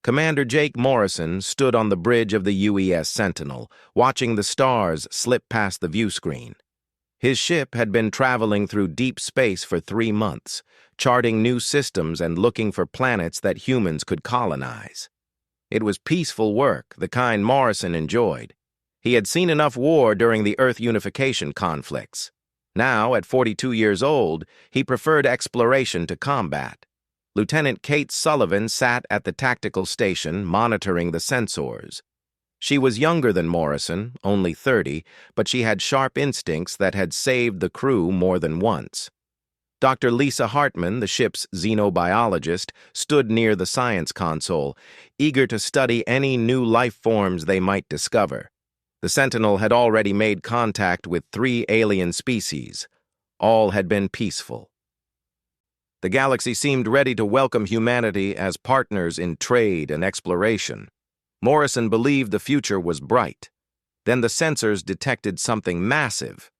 Commander Jake Morrison stood on the bridge of the UES Sentinel, watching the stars slip past the view screen. His ship had been traveling through deep space for 3 months, charting new systems and looking for planets that humans could colonize. It was peaceful work, the kind Morrison enjoyed. He had seen enough war during the Earth unification conflicts. Now, at 42 years old, he preferred exploration to combat. Lieutenant Kate Sullivan sat at the tactical station, monitoring the sensors. She was younger than Morrison, only 30, but she had sharp instincts that had saved the crew more than once. Dr. Lisa Hartman, the ship's xenobiologist, stood near the science console, eager to study any new life forms they might discover. The Sentinel had already made contact with 3 alien species. All had been peaceful. The galaxy seemed ready to welcome humanity as partners in trade and exploration. Morrison believed the future was bright. Then the sensors detected something massive.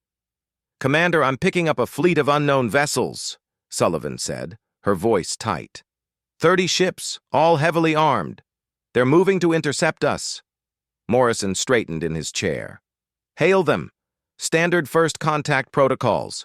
"Commander, I'm picking up a fleet of unknown vessels," Sullivan said, her voice tight. 30 ships, all heavily armed. They're moving to intercept us." Morrison straightened in his chair. "Hail them. Standard first contact protocols."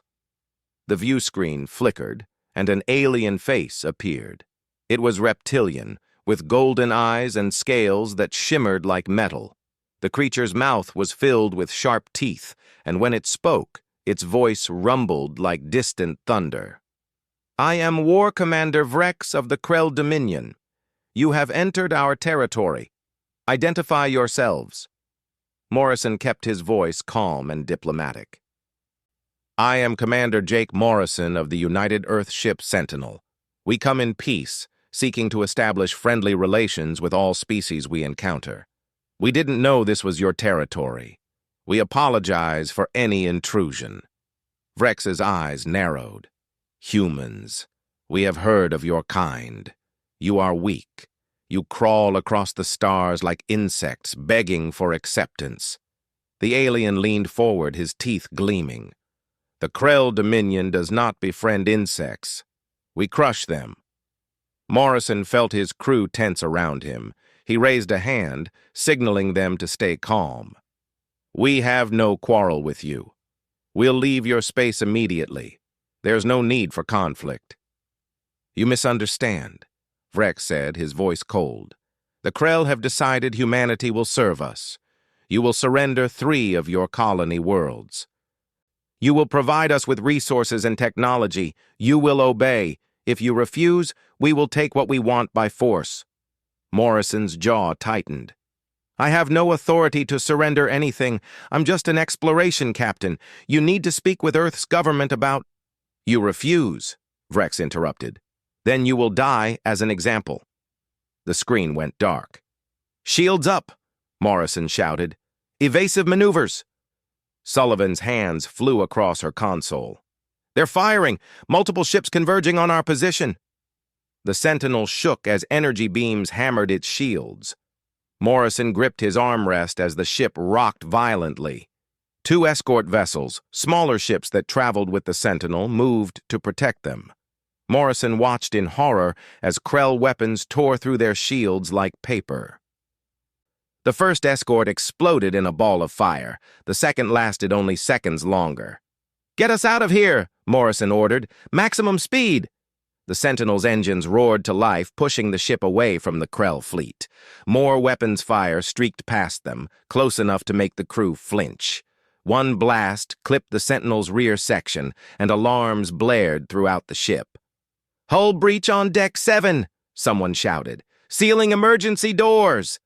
The view screen flickered, and an alien face appeared. It was reptilian, with golden eyes and scales that shimmered like metal. The creature's mouth was filled with sharp teeth, and when it spoke, its voice rumbled like distant thunder. "I am War Commander Vrex of the Krell Dominion. You have entered our territory. Identify yourselves." Morrison kept his voice calm and diplomatic. "I am Commander Jake Morrison of the United Earth Ship Sentinel. We come in peace, seeking to establish friendly relations with all species we encounter. We didn't know this was your territory. We apologize for any intrusion." Vrex's eyes narrowed. "Humans, we have heard of your kind. You are weak. You crawl across the stars like insects, begging for acceptance." The alien leaned forward, his teeth gleaming. "The Krell Dominion does not befriend insects. We crush them." Morrison felt his crew tense around him. He raised a hand, signaling them to stay calm. "We have no quarrel with you. We'll leave your space immediately. There's no need for conflict." "You misunderstand," Vrex said, his voice cold. "The Krell have decided humanity will serve us. You will surrender 3 of your colony worlds. You will provide us with resources and technology. You will obey. If you refuse, we will take what we want by force." Morrison's jaw tightened. "I have no authority to surrender anything. I'm just an exploration captain. You need to speak with Earth's government about—" "You refuse," Vrex interrupted. "Then you will die as an example." The screen went dark. "Shields up," Morrison shouted. "Evasive maneuvers." Sullivan's hands flew across her console. "They're firing! Multiple ships converging on our position!" The Sentinel shook as energy beams hammered its shields. Morrison gripped his armrest as the ship rocked violently. 2 escort vessels, smaller ships that traveled with the Sentinel, moved to protect them. Morrison watched in horror as Krell weapons tore through their shields like paper. The first escort exploded in a ball of fire. The second lasted only seconds longer. "Get us out of here," Morrison ordered. "Maximum speed." The Sentinel's engines roared to life, pushing the ship away from the Krell fleet. More weapons fire streaked past them, close enough to make the crew flinch. One blast clipped the Sentinel's rear section, and alarms blared throughout the ship. "Hull breach on Deck 7, someone shouted. "Sealing emergency doors."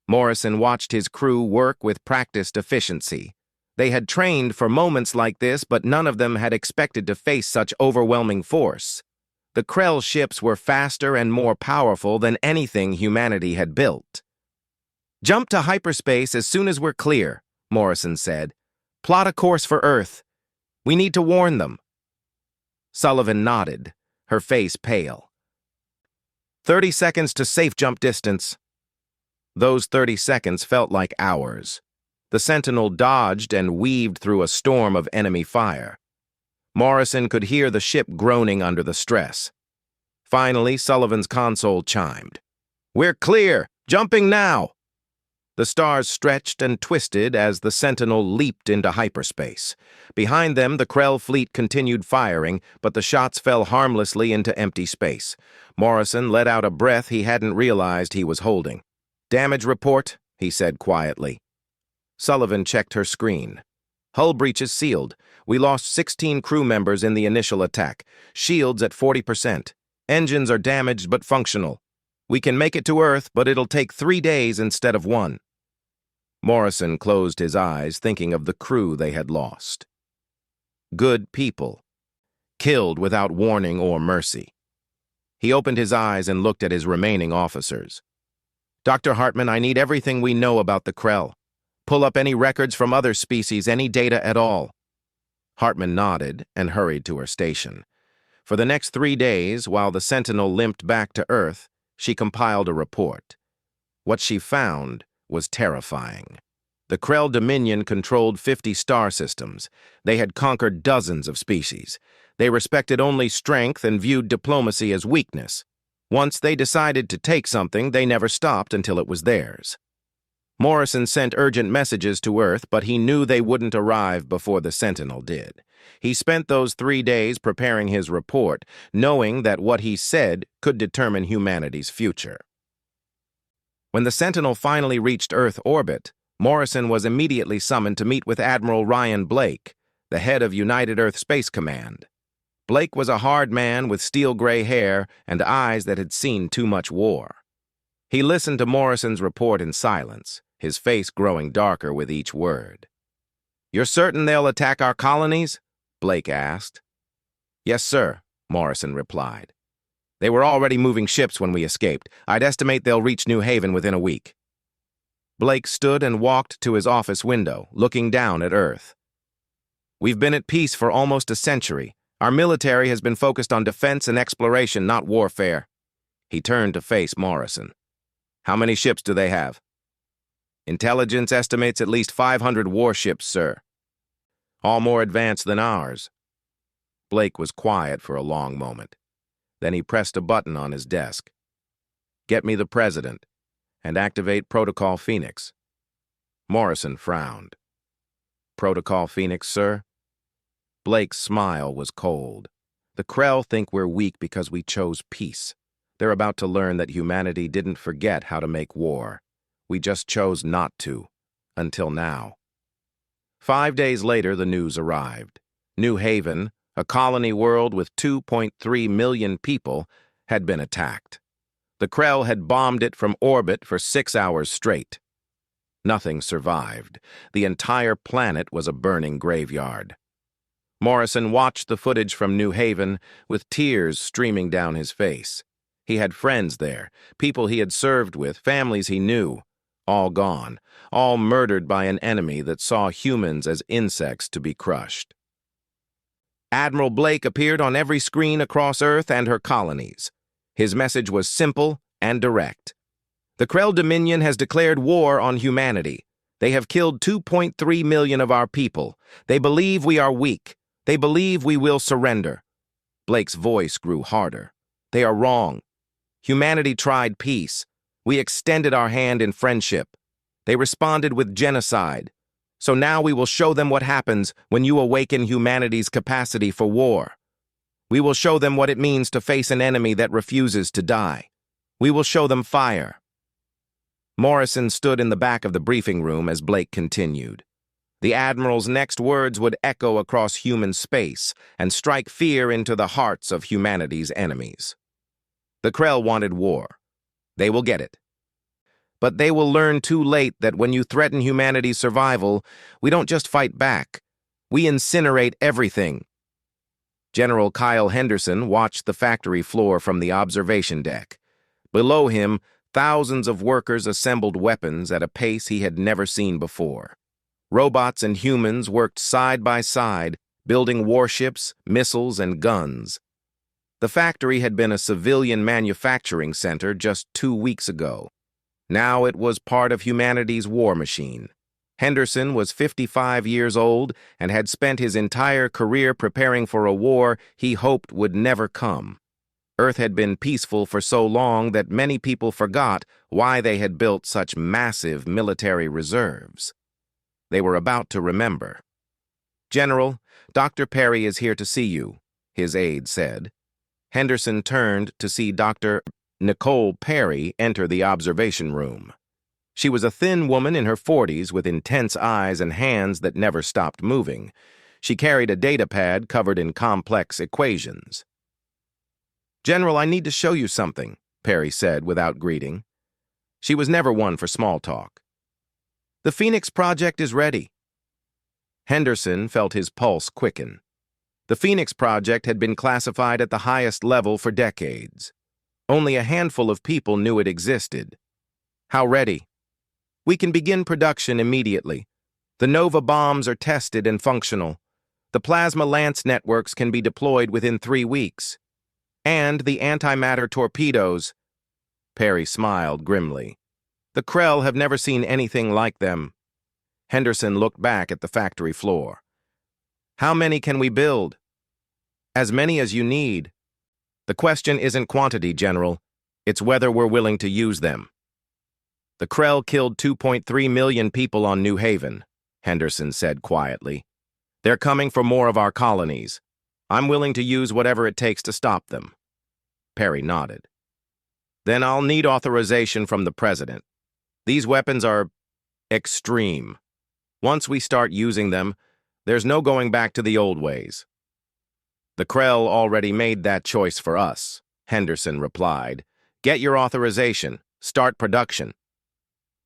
Morrison watched his crew work with practiced efficiency. They had trained for moments like this, but none of them had expected to face such overwhelming force. The Krell ships were faster and more powerful than anything humanity had built. "Jump to hyperspace as soon as we're clear," Morrison said. "Plot a course for Earth. We need to warn them." Sullivan nodded, her face pale. 30 seconds to safe jump distance." Those 30 seconds felt like hours. The Sentinel dodged and weaved through a storm of enemy fire. Morrison could hear the ship groaning under the stress. Finally, Sullivan's console chimed. We're clear! Jumping now! The stars stretched and twisted as the Sentinel leaped into hyperspace. Behind them, the Krell fleet continued firing, but the shots fell harmlessly into empty space. Morrison let out a breath he hadn't realized he was holding. "Damage report," he said quietly. Sullivan checked her screen. "Hull breach is sealed. We lost 16 crew members in the initial attack. Shields at 40%. Engines are damaged but functional. We can make it to Earth, but it'll take 3 days instead of 1. Morrison closed his eyes, thinking of the crew they had lost. Good people. Killed without warning or mercy. He opened his eyes and looked at his remaining officers. "Dr. Hartman, I need everything we know about the Krell. Pull up any records from other species, any data at all." Hartman nodded and hurried to her station. For the next 3 days, while the Sentinel limped back to Earth, she compiled a report. What she found was terrifying. The Krell Dominion controlled 50 star systems. They had conquered dozens of species. They respected only strength and viewed diplomacy as weakness. Once they decided to take something, they never stopped until it was theirs. Morrison sent urgent messages to Earth, but he knew they wouldn't arrive before the Sentinel did. He spent those 3 days preparing his report, knowing that what he said could determine humanity's future. When the Sentinel finally reached Earth orbit, Morrison was immediately summoned to meet with Admiral Ryan Blake, the head of United Earth Space Command. Blake was a hard man with steel-gray hair and eyes that had seen too much war. He listened to Morrison's report in silence, his face growing darker with each word. "You're certain they'll attack our colonies?" Blake asked. "Yes, sir," Morrison replied. "They were already moving ships when we escaped. I'd estimate they'll reach New Haven within a week." Blake stood and walked to his office window, looking down at Earth. "We've been at peace for almost a century. Our military has been focused on defense and exploration, not warfare." He turned to face Morrison. "How many ships do they have?" "Intelligence estimates at least 500 warships, sir." "All more advanced than ours." Blake was quiet for a long moment. Then he pressed a button on his desk. "Get me the President, and activate Protocol Phoenix." Morrison frowned. "Protocol Phoenix, sir?" Blake's smile was cold. "The Krell think we're weak because we chose peace. They're about to learn that humanity didn't forget how to make war. We just chose not to, until now." 5 days later, the news arrived. New Haven, a colony world with 2.3 million people, had been attacked. The Krell had bombed it from orbit for 6 hours straight. Nothing survived. The entire planet was a burning graveyard. Morrison watched the footage from New Haven with tears streaming down his face. He had friends there, people he had served with, families he knew, all gone, all murdered by an enemy that saw humans as insects to be crushed. Admiral Blake appeared on every screen across Earth and her colonies. His message was simple and direct. "The Krell Dominion has declared war on humanity. They have killed 2.3 million of our people. They believe we are weak. They believe we will surrender." Blake's voice grew harder. "They are wrong. Humanity tried peace. We extended our hand in friendship. They responded with genocide. So now we will show them what happens when you awaken humanity's capacity for war. We will show them what it means to face an enemy that refuses to die. We will show them fire." Morrison stood in the back of the briefing room as Blake continued. The Admiral's next words would echo across human space and strike fear into the hearts of humanity's enemies. The Krell wanted war. They will get it. But they will learn too late that when you threaten humanity's survival, we don't just fight back. We incinerate everything. General Kyle Henderson watched the factory floor from the observation deck. Below him, thousands of workers assembled weapons at a pace he had never seen before. Robots and humans worked side by side, building warships, missiles, and guns. The factory had been a civilian manufacturing center just 2 weeks ago. Now it was part of humanity's war machine. Henderson was 55 years old and had spent his entire career preparing for a war he hoped would never come. Earth had been peaceful for so long that many people forgot why they had built such massive military reserves. They were about to remember. "General, Dr. Perry is here to see you," his aide said. Henderson turned to see Dr. Nicole Perry enter the observation room. She was a thin woman in her 40s with intense eyes and hands that never stopped moving. She carried a data pad covered in complex equations. "General, I need to show you something," Perry said without greeting. She was never one for small talk. "The Phoenix Project is ready." Henderson felt his pulse quicken. The Phoenix Project had been classified at the highest level for decades. Only a handful of people knew it existed. "How ready?" "We can begin production immediately. The Nova bombs are tested and functional. The Plasma Lance networks can be deployed within 3 weeks. And the antimatter torpedoes." Perry smiled grimly. "The Krell have never seen anything like them." Henderson looked back at the factory floor. "How many can we build?" "As many as you need. The question isn't quantity, General. It's whether we're willing to use them." "The Krell killed 2.3 million people on New Haven," Henderson said quietly. "They're coming for more of our colonies. I'm willing to use whatever it takes to stop them." Perry nodded. "Then I'll need authorization from the President. These weapons are extreme. Once we start using them, there's no going back to the old ways." "The Krell already made that choice for us," Henderson replied. "Get your authorization. Start production."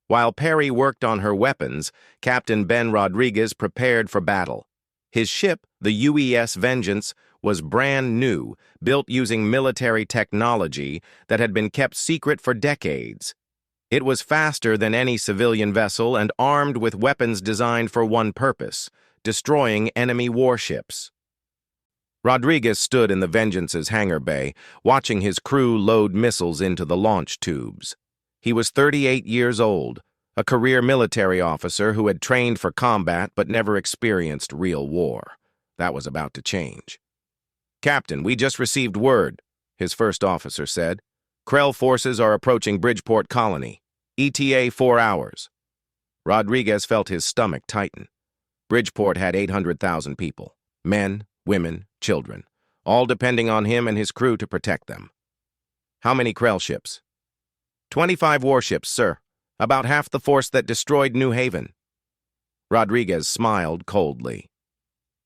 While Perry worked on her weapons, Captain Ben Rodriguez prepared for battle. His ship, the UES Vengeance, was brand new, built using military technology that had been kept secret for decades. It was faster than any civilian vessel and armed with weapons designed for one purpose: destroying enemy warships. Rodriguez stood in the Vengeance's hangar bay, watching his crew load missiles into the launch tubes. He was 38 years old, a career military officer who had trained for combat but never experienced real war. That was about to change. "Captain, we just received word," his first officer said. "Krell forces are approaching Bridgeport Colony. ETA 4 hours. Rodriguez felt his stomach tighten. Bridgeport had 800,000 people, men, women, children, all depending on him and his crew to protect them. "How many Krell ships?" 25 warships, sir. About half the force that destroyed New Haven." Rodriguez smiled coldly.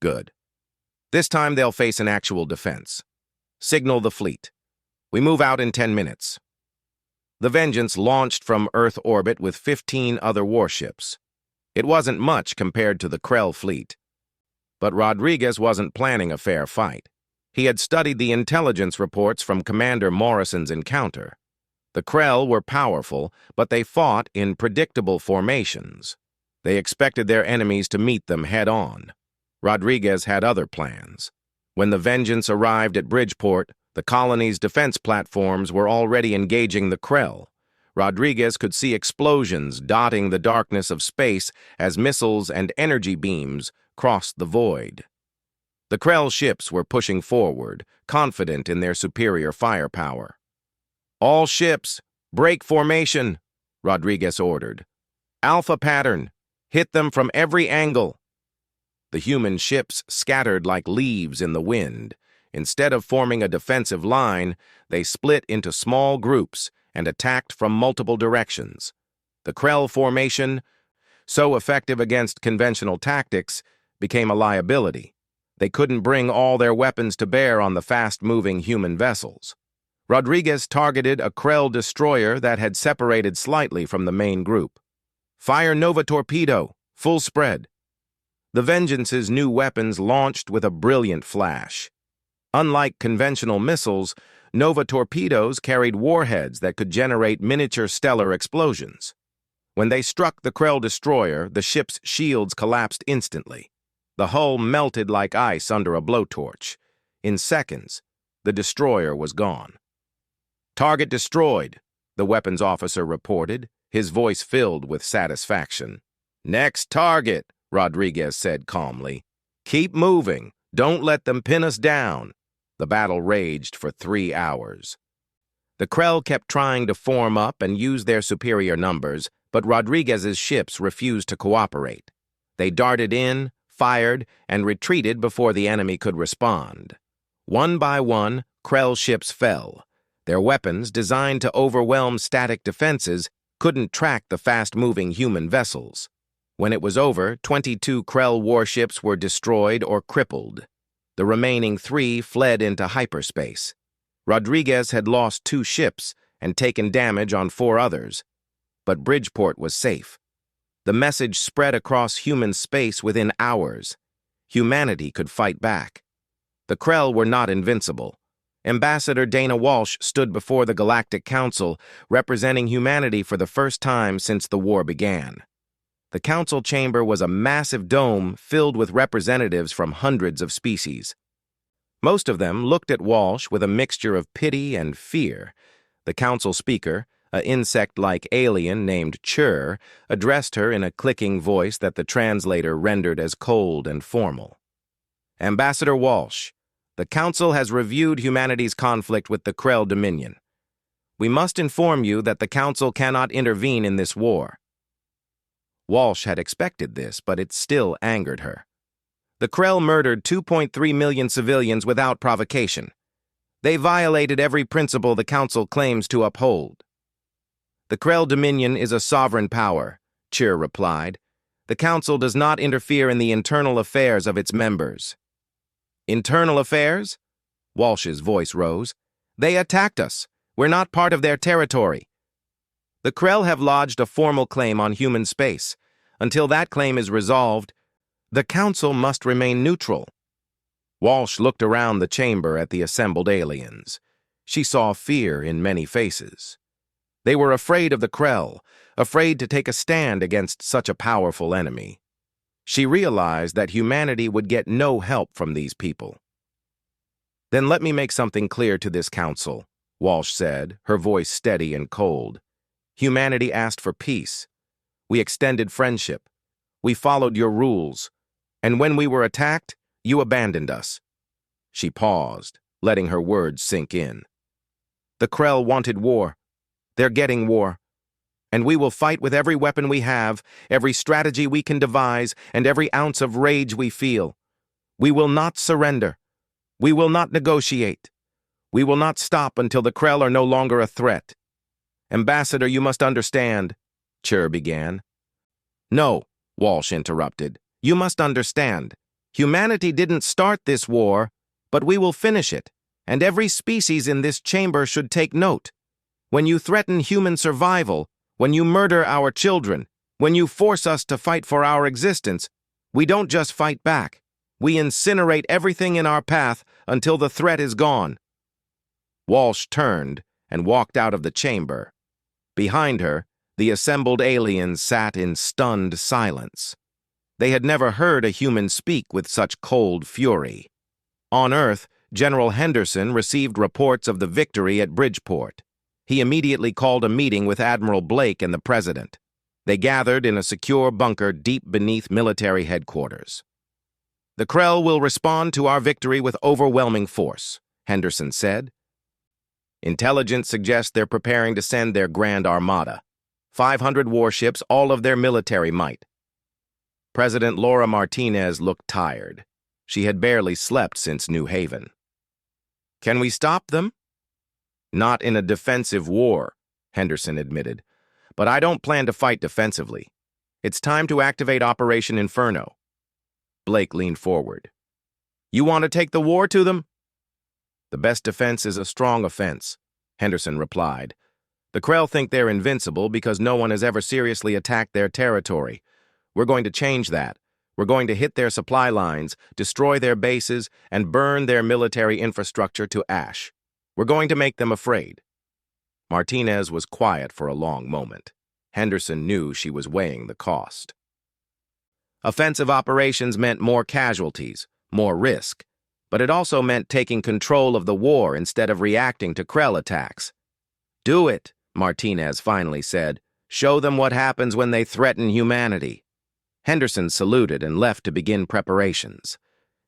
"Good. This time they'll face an actual defense. Signal the fleet. We move out in 10 minutes." The Vengeance launched from Earth orbit with 15 other warships. It wasn't much compared to the Krell fleet. But Rodriguez wasn't planning a fair fight. He had studied the intelligence reports from Commander Morrison's encounter. The Krell were powerful, but they fought in predictable formations. They expected their enemies to meet them head-on. Rodriguez had other plans. When the Vengeance arrived at Bridgeport, the colony's defense platforms were already engaging the Krell. Rodriguez could see explosions dotting the darkness of space as missiles and energy beams crossed the void. The Krell ships were pushing forward, confident in their superior firepower. "All ships, break formation," Rodriguez ordered. "Alpha pattern, hit them from every angle." The human ships scattered like leaves in the wind. Instead of forming a defensive line, they split into small groups and attacked from multiple directions. The Krell formation, so effective against conventional tactics, became a liability. They couldn't bring all their weapons to bear on the fast-moving human vessels. Rodriguez targeted a Krell destroyer that had separated slightly from the main group. "Fire Nova torpedo, full spread." The Vengeance's new weapons launched with a brilliant flash. Unlike conventional missiles, Nova torpedoes carried warheads that could generate miniature stellar explosions. When they struck the Krell destroyer, the ship's shields collapsed instantly. The hull melted like ice under a blowtorch. In seconds, the destroyer was gone. "Target destroyed," the weapons officer reported, his voice filled with satisfaction. "Next target," Rodriguez said calmly. "Keep moving. Don't let them pin us down." The battle raged for 3 hours. The Krell kept trying to form up and use their superior numbers, but Rodriguez's ships refused to cooperate. They darted in, fired, and retreated before the enemy could respond. One by one, Krell ships fell. Their weapons, designed to overwhelm static defenses, couldn't track the fast-moving human vessels. When it was over, 22 Krell warships were destroyed or crippled. The remaining 3 fled into hyperspace. Rodriguez had lost 2 ships and taken damage on 4 others, but Bridgeport was safe. The message spread across human space within hours. Humanity could fight back. The Krell were not invincible. Ambassador Dana Walsh stood before the Galactic Council, representing humanity for the first time since the war began. The council chamber was a massive dome filled with representatives from hundreds of species. Most of them looked at Walsh with a mixture of pity and fear. The council speaker, an insect-like alien named Chur, addressed her in a clicking voice that the translator rendered as cold and formal. Ambassador Walsh, the council has reviewed humanity's conflict with the Krell Dominion. We must inform you that the council cannot intervene in this war. Walsh had expected this, but it still angered her. The Krell murdered 2.3 million civilians without provocation. They violated every principle the Council claims to uphold. The Krell Dominion is a sovereign power, Chur replied. The Council does not interfere in the internal affairs of its members. Internal affairs? Walsh's voice rose. They attacked us. We're not part of their territory. The Krell have lodged a formal claim on human space. Until that claim is resolved, the Council must remain neutral. Walsh looked around the chamber at the assembled aliens. She saw fear in many faces. They were afraid of the Krell, afraid to take a stand against such a powerful enemy. She realized that humanity would get no help from these people. Then let me make something clear to this council, Walsh said, her voice steady and cold. Humanity asked for peace. We extended friendship. We followed your rules. And when we were attacked, you abandoned us. She paused, letting her words sink in. The Krell wanted war. They're getting war. And we will fight with every weapon we have, every strategy we can devise, and every ounce of rage we feel. We will not surrender. We will not negotiate. We will not stop until the Krell are no longer a threat. Ambassador, you must understand, Chur began. No, Walsh interrupted. You must understand. Humanity didn't start this war, but we will finish it, and every species in this chamber should take note. When you threaten human survival, when you murder our children, when you force us to fight for our existence, we don't just fight back. We incinerate everything in our path until the threat is gone. Walsh turned and walked out of the chamber. Behind her, the assembled aliens sat in stunned silence. They had never heard a human speak with such cold fury. On Earth, General Henderson received reports of the victory at Bridgeport. He immediately called a meeting with Admiral Blake and the President. They gathered in a secure bunker deep beneath military headquarters. The Krell will respond to our victory with overwhelming force, Henderson said. Intelligence suggests they're preparing to send their Grand Armada. 500 warships, all of their military might. President Laura Martinez looked tired. She had barely slept since New Haven. Can we stop them? Not in a defensive war, Henderson admitted. But I don't plan to fight defensively. It's time to activate Operation Inferno. Blake leaned forward. You want to take the war to them? The best defense is a strong offense, Henderson replied. The Krell think they're invincible because no one has ever seriously attacked their territory. We're going to change that. We're going to hit their supply lines, destroy their bases, and burn their military infrastructure to ash. We're going to make them afraid. Martinez was quiet for a long moment. Henderson knew she was weighing the cost. Offensive operations meant more casualties, more risk, but it also meant taking control of the war instead of reacting to Krell attacks. Do it, Martinez finally said. Show them what happens when they threaten humanity. Henderson saluted and left to begin preparations.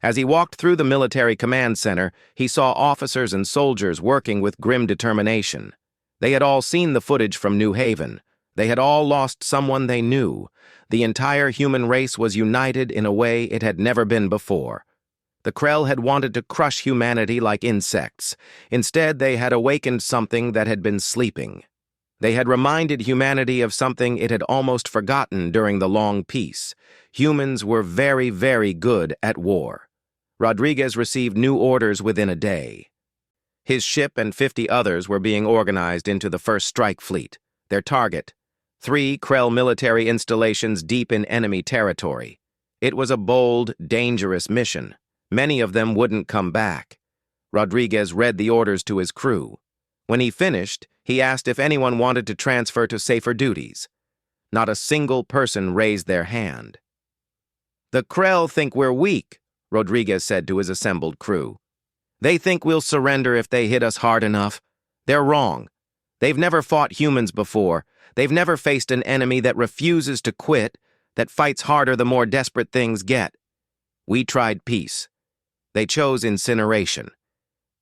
As he walked through the military command center, he saw officers and soldiers working with grim determination. They had all seen the footage from New Haven. They had all lost someone they knew. The entire human race was united in a way it had never been before. The Krell had wanted to crush humanity like insects. Instead, they had awakened something that had been sleeping. They had reminded humanity of something it had almost forgotten during the long peace. Humans were very, very good at war. Rodriguez received new orders within a day. His ship and 50 others were being organized into the first strike fleet. Their target, 3 Krell military installations deep in enemy territory. It was a bold, dangerous mission. Many of them wouldn't come back. Rodriguez read the orders to his crew. When he finished, he asked if anyone wanted to transfer to safer duties. Not a single person raised their hand. "The Krell think we're weak," Rodriguez said to his assembled crew. "They think we'll surrender if they hit us hard enough. They're wrong. They've never fought humans before. They've never faced an enemy that refuses to quit, that fights harder the more desperate things get. We tried peace. They chose incineration.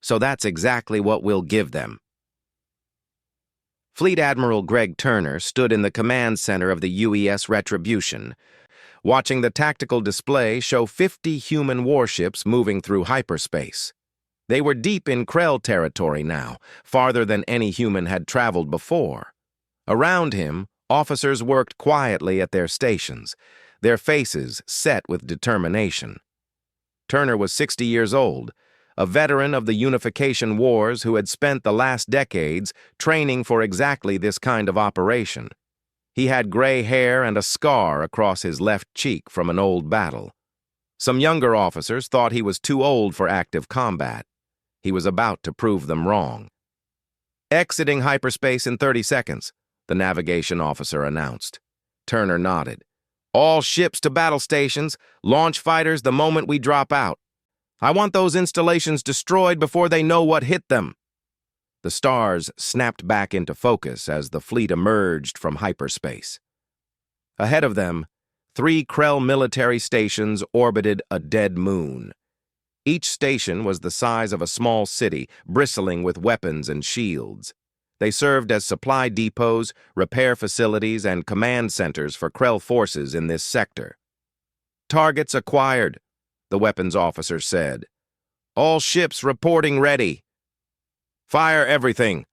So that's exactly what we'll give them." Fleet Admiral Greg Turner stood in the command center of the UES Retribution, watching the tactical display show 50 human warships moving through hyperspace. They were deep in Krell territory now, farther than any human had traveled before. Around him, officers worked quietly at their stations, their faces set with determination. Turner was 60 years old, a veteran of the Unification Wars who had spent the last decades training for exactly this kind of operation. He had gray hair and a scar across his left cheek from an old battle. Some younger officers thought he was too old for active combat. He was about to prove them wrong. "Exiting hyperspace in 30 seconds, the navigation officer announced. Turner nodded. "All ships to battle stations, launch fighters the moment we drop out. I want those installations destroyed before they know what hit them." The stars snapped back into focus as the fleet emerged from hyperspace. Ahead of them, 3 Krell military stations orbited a dead moon. Each station was the size of a small city, bristling with weapons and shields. They served as supply depots, repair facilities, and command centers for Krell forces in this sector. "Targets acquired," the weapons officer said. "All ships reporting ready." "Fire everything,"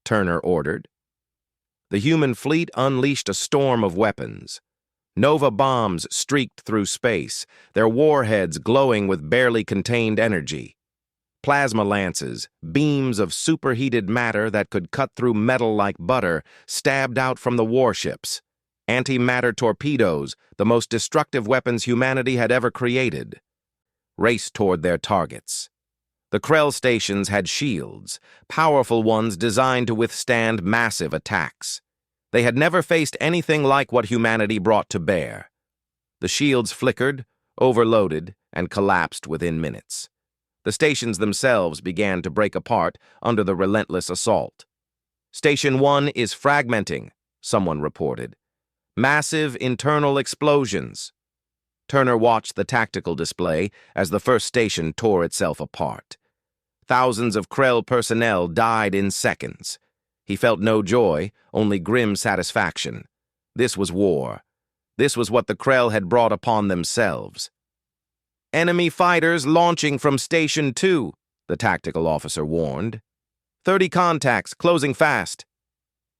Turner ordered. The human fleet unleashed a storm of weapons. Nova bombs streaked through space, their warheads glowing with barely contained energy. Plasma lances, beams of superheated matter that could cut through metal like butter, stabbed out from the warships. Antimatter torpedoes, the most destructive weapons humanity had ever created, raced toward their targets. The Krell stations had shields, powerful ones designed to withstand massive attacks. They had never faced anything like what humanity brought to bear. The shields flickered, overloaded, and collapsed within minutes. The stations themselves began to break apart under the relentless assault. "Station 1 is fragmenting," someone reported. "Massive internal explosions." Turner watched the tactical display as the first station tore itself apart. Thousands of Krell personnel died in seconds. He felt no joy, only grim satisfaction. This was war. This was what the Krell had brought upon themselves. "Enemy fighters launching from Station 2, the tactical officer warned. 30 contacts, closing fast."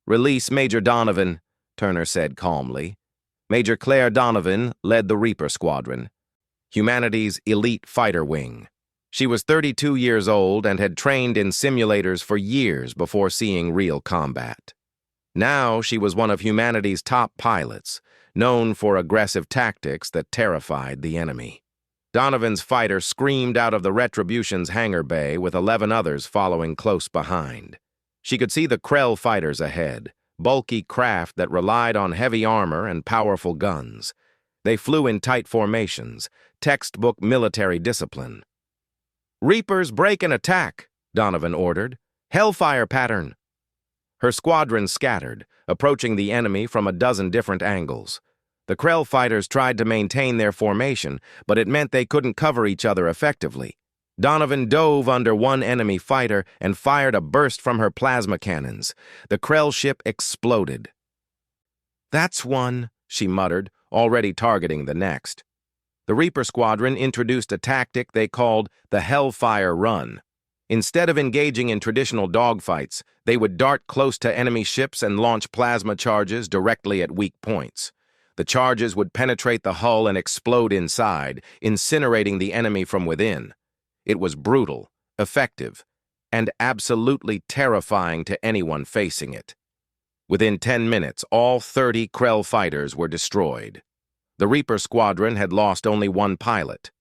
"Release Major Donovan," Turner said calmly. Major Claire Donovan led the Reaper Squadron, humanity's elite fighter wing. She was 32 years old and had trained in simulators for years before seeing real combat. Now she was one of humanity's top pilots, known for aggressive tactics that terrified the enemy. Donovan's fighter screamed out of the Retribution's hangar bay with 11 others following close behind. She could see the Krell fighters ahead, bulky craft that relied on heavy armor and powerful guns. They flew in tight formations, textbook military discipline. "Reapers break and attack," Donovan ordered. "Hellfire pattern." Her squadron scattered, approaching the enemy from a dozen different angles. The Krell fighters tried to maintain their formation, but it meant they couldn't cover each other effectively. Donovan dove under one enemy fighter and fired a burst from her plasma cannons. The Krell ship exploded. "That's one," she muttered, already targeting the next. The Reaper Squadron introduced a tactic they called the Hellfire Run. Instead of engaging in traditional dogfights, they would dart close to enemy ships and launch plasma charges directly at weak points. The charges would penetrate the hull and explode inside, incinerating the enemy from within. It was brutal, effective, and absolutely terrifying to anyone facing it. Within 10 minutes, all 30 Krell fighters were destroyed. The Reaper Squadron had lost only one pilot.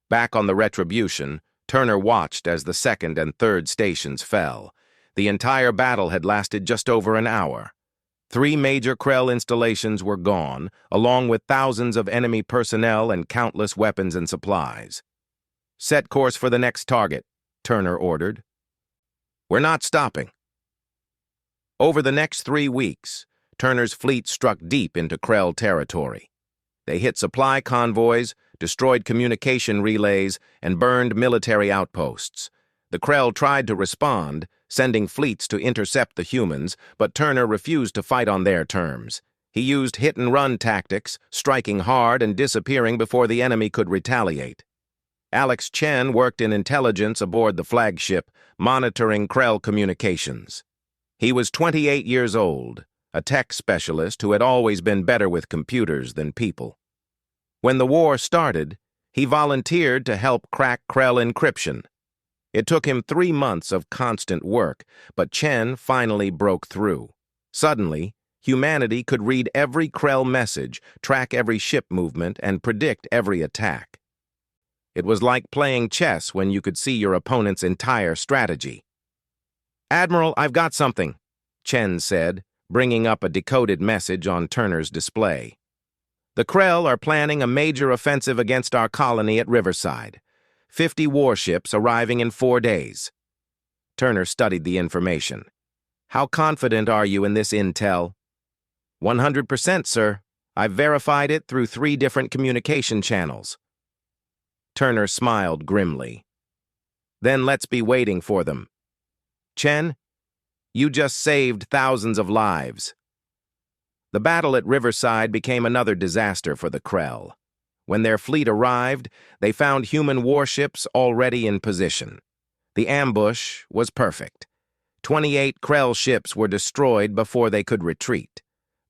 Back on the Retribution, Turner watched as the second and third stations fell. The entire battle had lasted just over an hour. 3 major Krell installations were gone, along with thousands of enemy personnel and countless weapons and supplies. "Set course for the next target," Turner ordered. "We're not stopping." Over the next 3 weeks, Turner's fleet struck deep into Krell territory. They hit supply convoys, destroyed communication relays, and burned military outposts. The Krell tried to respond, sending fleets to intercept the humans, but Turner refused to fight on their terms. He used hit-and-run tactics, striking hard and disappearing before the enemy could retaliate. Alex Chen worked in intelligence aboard the flagship, monitoring Krell communications. He was 28 years old, a tech specialist who had always been better with computers than people. When the war started, he volunteered to help crack Krell encryption. It took him 3 months of constant work, but Chen finally broke through. Suddenly, humanity could read every Krell message, track every ship movement, and predict every attack. It was like playing chess when you could see your opponent's entire strategy. "Admiral, I've got something," Chen said, bringing up a decoded message on Turner's display. "The Krell are planning a major offensive against our colony at Riverside. 50 warships arriving in 4 days." Turner studied the information. "How confident are you in this intel?" 100%, sir. I've verified it through 3 different communication channels." Turner smiled grimly. "Then let's be waiting for them. Chen, you just saved thousands of lives." The battle at Riverside became another disaster for the Krell. When their fleet arrived, they found human warships already in position. The ambush was perfect. 28 Krell ships were destroyed before they could retreat.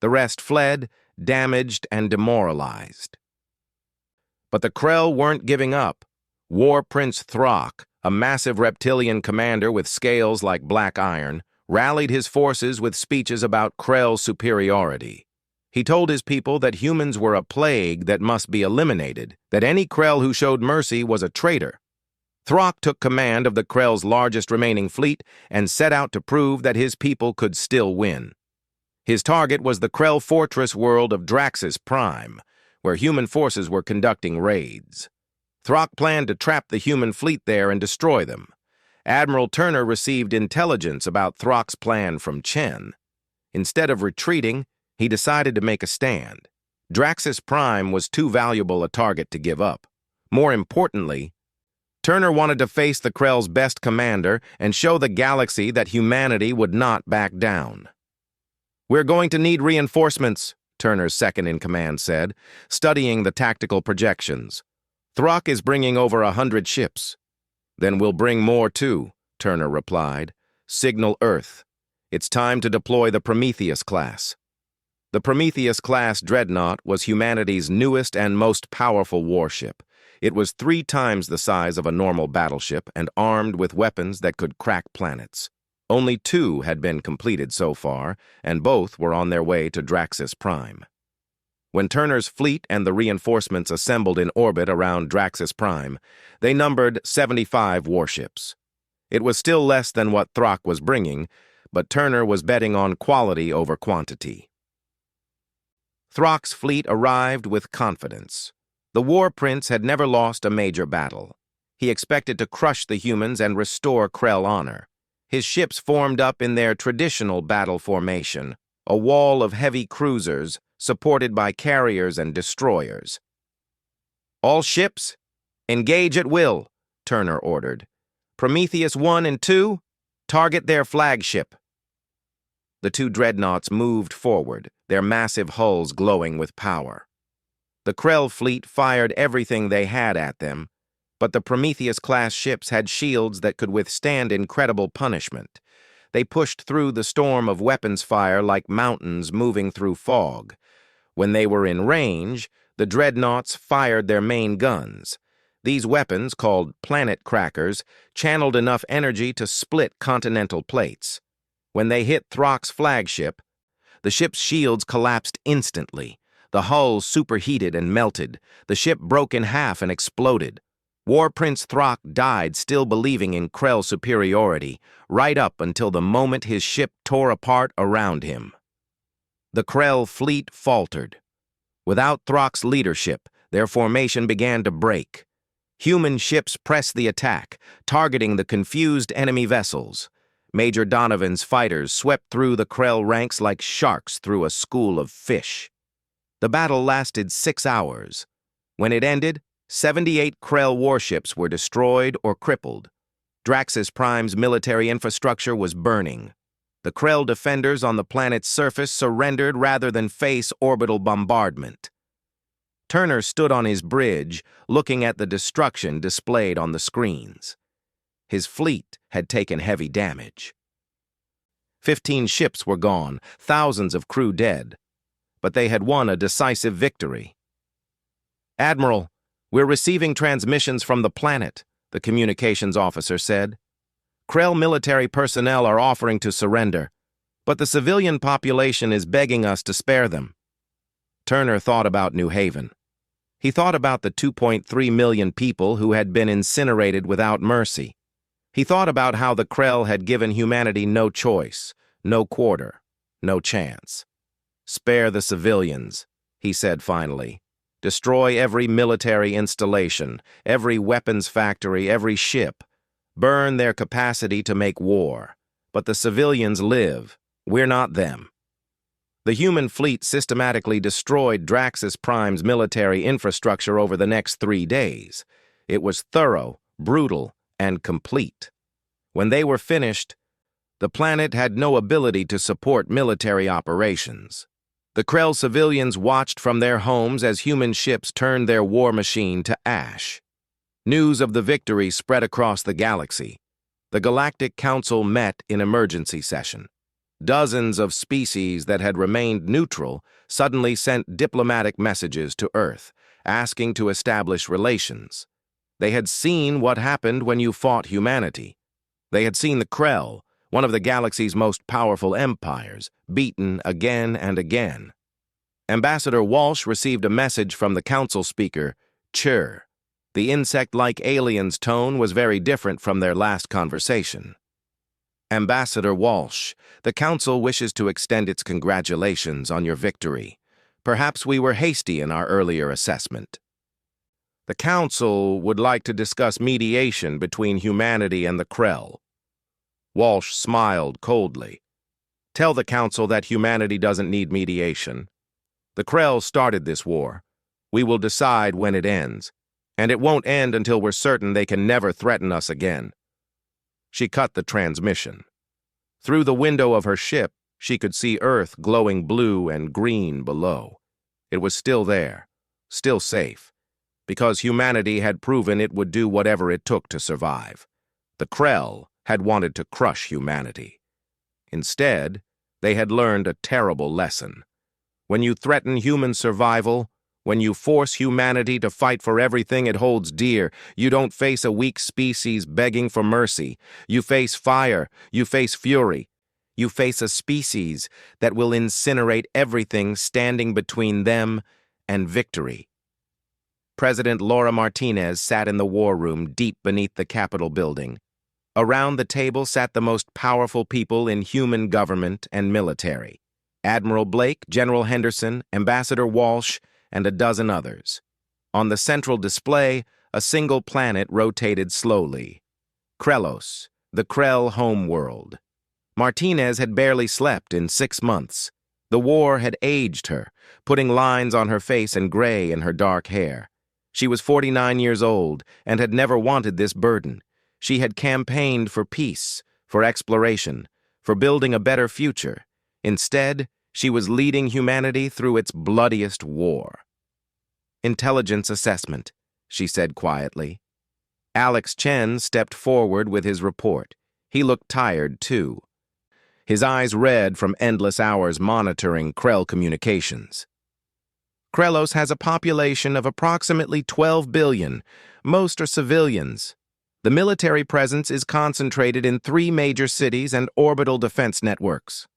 The rest fled, damaged and demoralized. But the Krell weren't giving up. War Prince Throck, a massive reptilian commander with scales like black iron, rallied his forces with speeches about Krell's superiority. He told his people that humans were a plague that must be eliminated, that any Krell who showed mercy was a traitor. Throck took command of the Krell's largest remaining fleet and set out to prove that his people could still win. His target was the Krell fortress world of Draxus Prime, where human forces were conducting raids. Throck planned to trap the human fleet there and destroy them. Admiral Turner received intelligence about Throck's plan from Chen. Instead of retreating, he decided to make a stand. Draxus Prime was too valuable a target to give up. More importantly, Turner wanted to face the Krell's best commander and show the galaxy that humanity would not back down. "We're going to need reinforcements," Turner's second-in-command said, studying the tactical projections. "Throck is bringing over 100 ships." "Then we'll bring more too," Turner replied. "Signal Earth. It's time to deploy the Prometheus class." The Prometheus-class dreadnought was humanity's newest and most powerful warship. It was 3 times the size of a normal battleship and armed with weapons that could crack planets. Only 2 had been completed so far, and both were on their way to Draxus Prime. When Turner's fleet and the reinforcements assembled in orbit around Draxus Prime, they numbered 75 warships. It was still less than what Throck was bringing, but Turner was betting on quality over quantity. Throck's fleet arrived with confidence. The War Prince had never lost a major battle. He expected to crush the humans and restore Krell honor. His ships formed up in their traditional battle formation, a wall of heavy cruisers supported by carriers and destroyers. "All ships, engage at will," Turner ordered. "Prometheus 1 and 2, target their flagship." The two dreadnoughts moved forward, their massive hulls glowing with power. The Krell fleet fired everything they had at them, but the Prometheus-class ships had shields that could withstand incredible punishment. They pushed through the storm of weapons fire like mountains moving through fog. When they were in range, the dreadnoughts fired their main guns. These weapons, called planet crackers, channeled enough energy to split continental plates. When they hit Throck's flagship, the ship's shields collapsed instantly. The hull superheated and melted. The ship broke in half and exploded. War Prince Throck died still believing in Krell superiority, right up until the moment his ship tore apart around him. The Krell fleet faltered. Without Throck's leadership, their formation began to break. Human ships pressed the attack, targeting the confused enemy vessels. Major Donovan's fighters swept through the Krell ranks like sharks through a school of fish. The battle lasted 6 hours. When it ended, 78 Krell warships were destroyed or crippled. Draxus Prime's military infrastructure was burning. The Krell defenders on the planet's surface surrendered rather than face orbital bombardment. Turner stood on his bridge, looking at the destruction displayed on the screens. His fleet had taken heavy damage. 15 ships were gone, thousands of crew dead. But they had won a decisive victory. "Admiral, we're receiving transmissions from the planet," the communications officer said. "Krell military personnel are offering to surrender, but the civilian population is begging us to spare them." Turner thought about New Haven. He thought about the 2.3 million people who had been incinerated without mercy. He thought about how the Krell had given humanity no choice, no quarter, no chance. "Spare the civilians," he said finally. "Destroy every military installation, every weapons factory, every ship. Burn their capacity to make war. But the civilians live. We're not them." The human fleet systematically destroyed Draxus Prime's military infrastructure over the next 3 days. It was thorough, brutal, and complete. When they were finished, the planet had no ability to support military operations. The Krell civilians watched from their homes as human ships turned their war machine to ash. News of the victory spread across the galaxy. The Galactic Council met in emergency session. Dozens of species that had remained neutral suddenly sent diplomatic messages to Earth, asking to establish relations. They had seen what happened when you fought humanity. They had seen the Krell, one of the galaxy's most powerful empires, beaten again and again. Ambassador Walsh received a message from the council speaker, Chur. The insect-like alien's tone was very different from their last conversation. "Ambassador Walsh, the council wishes to extend its congratulations on your victory. Perhaps we were hasty in our earlier assessment. The council would like to discuss mediation between humanity and the Krell." Walsh smiled coldly. "Tell the council that humanity doesn't need mediation. The Krell started this war. We will decide when it ends, and it won't end until we're certain they can never threaten us again." She cut the transmission. Through the window of her ship, she could see Earth glowing blue and green below. It was still there, still safe, because humanity had proven it would do whatever it took to survive. The Krell had wanted to crush humanity. Instead, they had learned a terrible lesson. When you threaten human survival, when you force humanity to fight for everything it holds dear, you don't face a weak species begging for mercy. You face fire, you face fury. You face a species that will incinerate everything standing between them and victory. President Laura Martinez sat in the war room deep beneath the Capitol building. Around the table sat the most powerful people in human government and military: Admiral Blake, General Henderson, Ambassador Walsh, and a dozen others. On the central display, a single planet rotated slowly. Krelos, the Krell homeworld. Martinez had barely slept in 6 months. The war had aged her, putting lines on her face and gray in her dark hair. She was 49 years old and had never wanted this burden. She had campaigned for peace, for exploration, for building a better future. Instead, she was leading humanity through its bloodiest war. "Intelligence assessment," she said quietly. Alex Chen stepped forward with his report. He looked tired, too. His eyes red from endless hours monitoring Krell communications. "Krelos has a population of approximately 12 billion. Most are civilians. The military presence is concentrated in 3 major cities and orbital defense networks.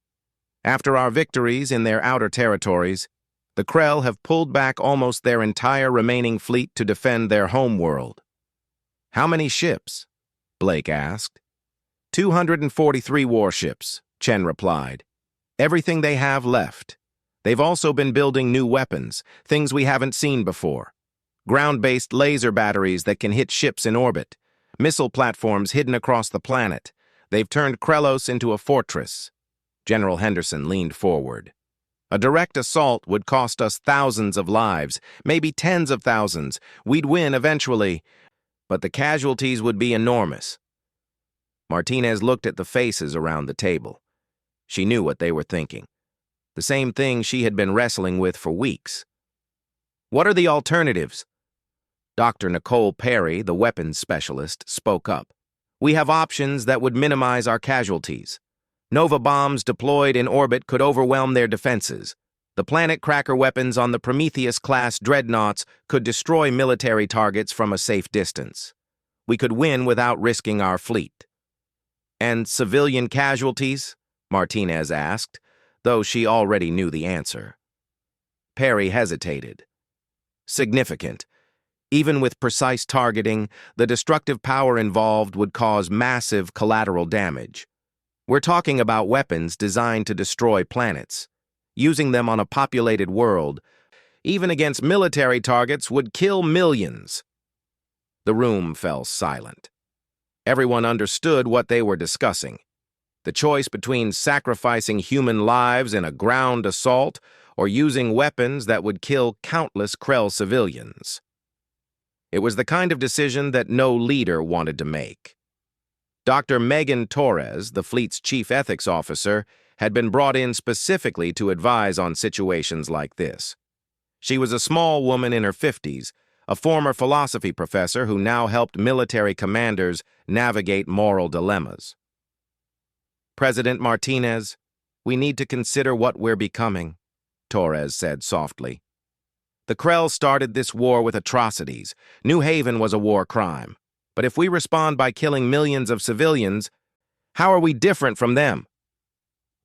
After our victories in their outer territories, the Krell have pulled back almost their entire remaining fleet to defend their homeworld." "How many ships?" Blake asked. 243 warships, Chen replied. "Everything they have left. They've also been building new weapons, things we haven't seen before. Ground-based laser batteries that can hit ships in orbit, missile platforms hidden across the planet. They've turned Krelos into a fortress." General Henderson leaned forward. "A direct assault would cost us thousands of lives, maybe tens of thousands. We'd win eventually, but the casualties would be enormous." Martinez looked at the faces around the table. She knew what they were thinking. The same thing she had been wrestling with for weeks. "What are the alternatives?" Dr. Nicole Perry, the weapons specialist, spoke up. "We have options that would minimize our casualties. Nova bombs deployed in orbit could overwhelm their defenses. The planet cracker weapons on the Prometheus-class dreadnoughts could destroy military targets from a safe distance. We could win without risking our fleet." "And civilian casualties?" Martinez asked, though she already knew the answer. Perry hesitated. "Significant. Even with precise targeting, the destructive power involved would cause massive collateral damage. We're talking about weapons designed to destroy planets. Using them on a populated world, even against military targets, would kill millions." The room fell silent. Everyone understood what they were discussing. The choice between sacrificing human lives in a ground assault or using weapons that would kill countless Krell civilians. It was the kind of decision that no leader wanted to make. Dr. Megan Torres, the fleet's chief ethics officer, had been brought in specifically to advise on situations like this. She was a small woman in her 50s, a former philosophy professor who now helped military commanders navigate moral dilemmas. "President Martinez, we need to consider what we're becoming," Torres said softly. "The Krell started this war with atrocities. New Haven was a war crime. But if we respond by killing millions of civilians, how are we different from them?"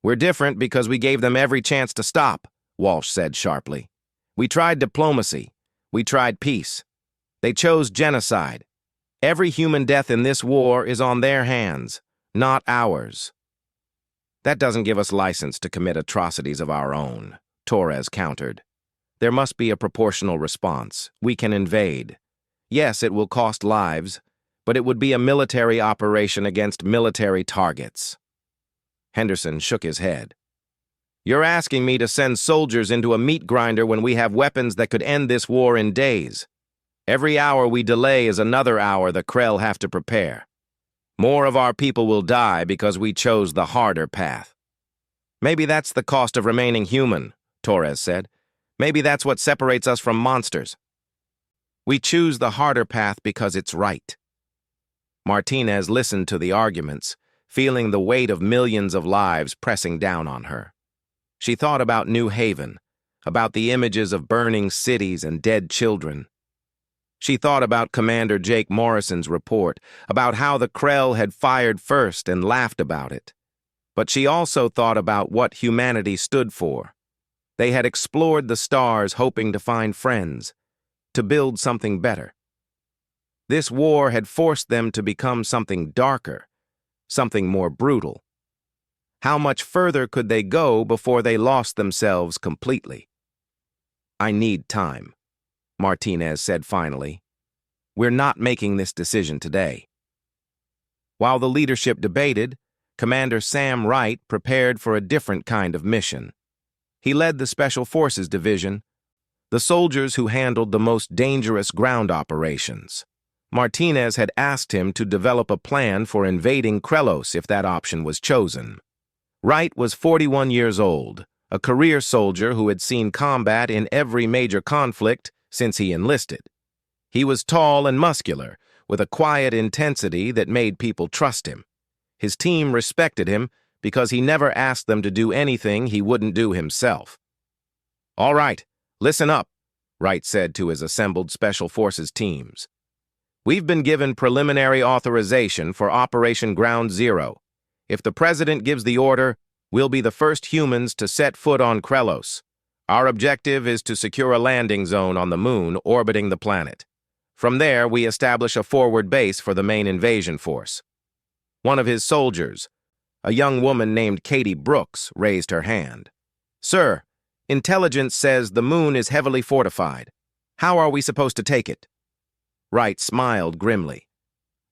"We're different because we gave them every chance to stop," Walsh said sharply. "We tried diplomacy. We tried peace. They chose genocide. Every human death in this war is on their hands, not ours." "That doesn't give us license to commit atrocities of our own," Torres countered. "There must be a proportional response. We can invade. Yes, it will cost lives, but it would be a military operation against military targets." Henderson shook his head. "You're asking me to send soldiers into a meat grinder when we have weapons that could end this war in days. Every hour we delay is another hour the Krell have to prepare. More of our people will die because we chose the harder path." "Maybe that's the cost of remaining human," Torres said. "Maybe that's what separates us from monsters. We choose the harder path because it's right." Martinez listened to the arguments, feeling the weight of millions of lives pressing down on her. She thought about New Haven, about the images of burning cities and dead children. She thought about Commander Jake Morrison's report, about how the Krell had fired first and laughed about it. But she also thought about what humanity stood for. They had explored the stars hoping to find friends, to build something better. This war had forced them to become something darker, something more brutal. How much further could they go before they lost themselves completely? "I need time," Martinez said finally. "We're not making this decision today." While the leadership debated, Commander Sam Wright prepared for a different kind of mission. He led the Special Forces Division, the soldiers who handled the most dangerous ground operations. Martinez had asked him to develop a plan for invading Krelos if that option was chosen. Wright was 41 years old, a career soldier who had seen combat in every major conflict since he enlisted. He was tall and muscular, with a quiet intensity that made people trust him. His team respected him because he never asked them to do anything he wouldn't do himself. "All right, listen up," Wright said to his assembled Special Forces teams. "We've been given preliminary authorization for Operation Ground Zero. If the President gives the order, we'll be the first humans to set foot on Krelos. Our objective is to secure a landing zone on the moon orbiting the planet. From there, we establish a forward base for the main invasion force." One of his soldiers, a young woman named Katie Brooks, raised her hand. "Sir, intelligence says the moon is heavily fortified. How are we supposed to take it?" Wright smiled grimly.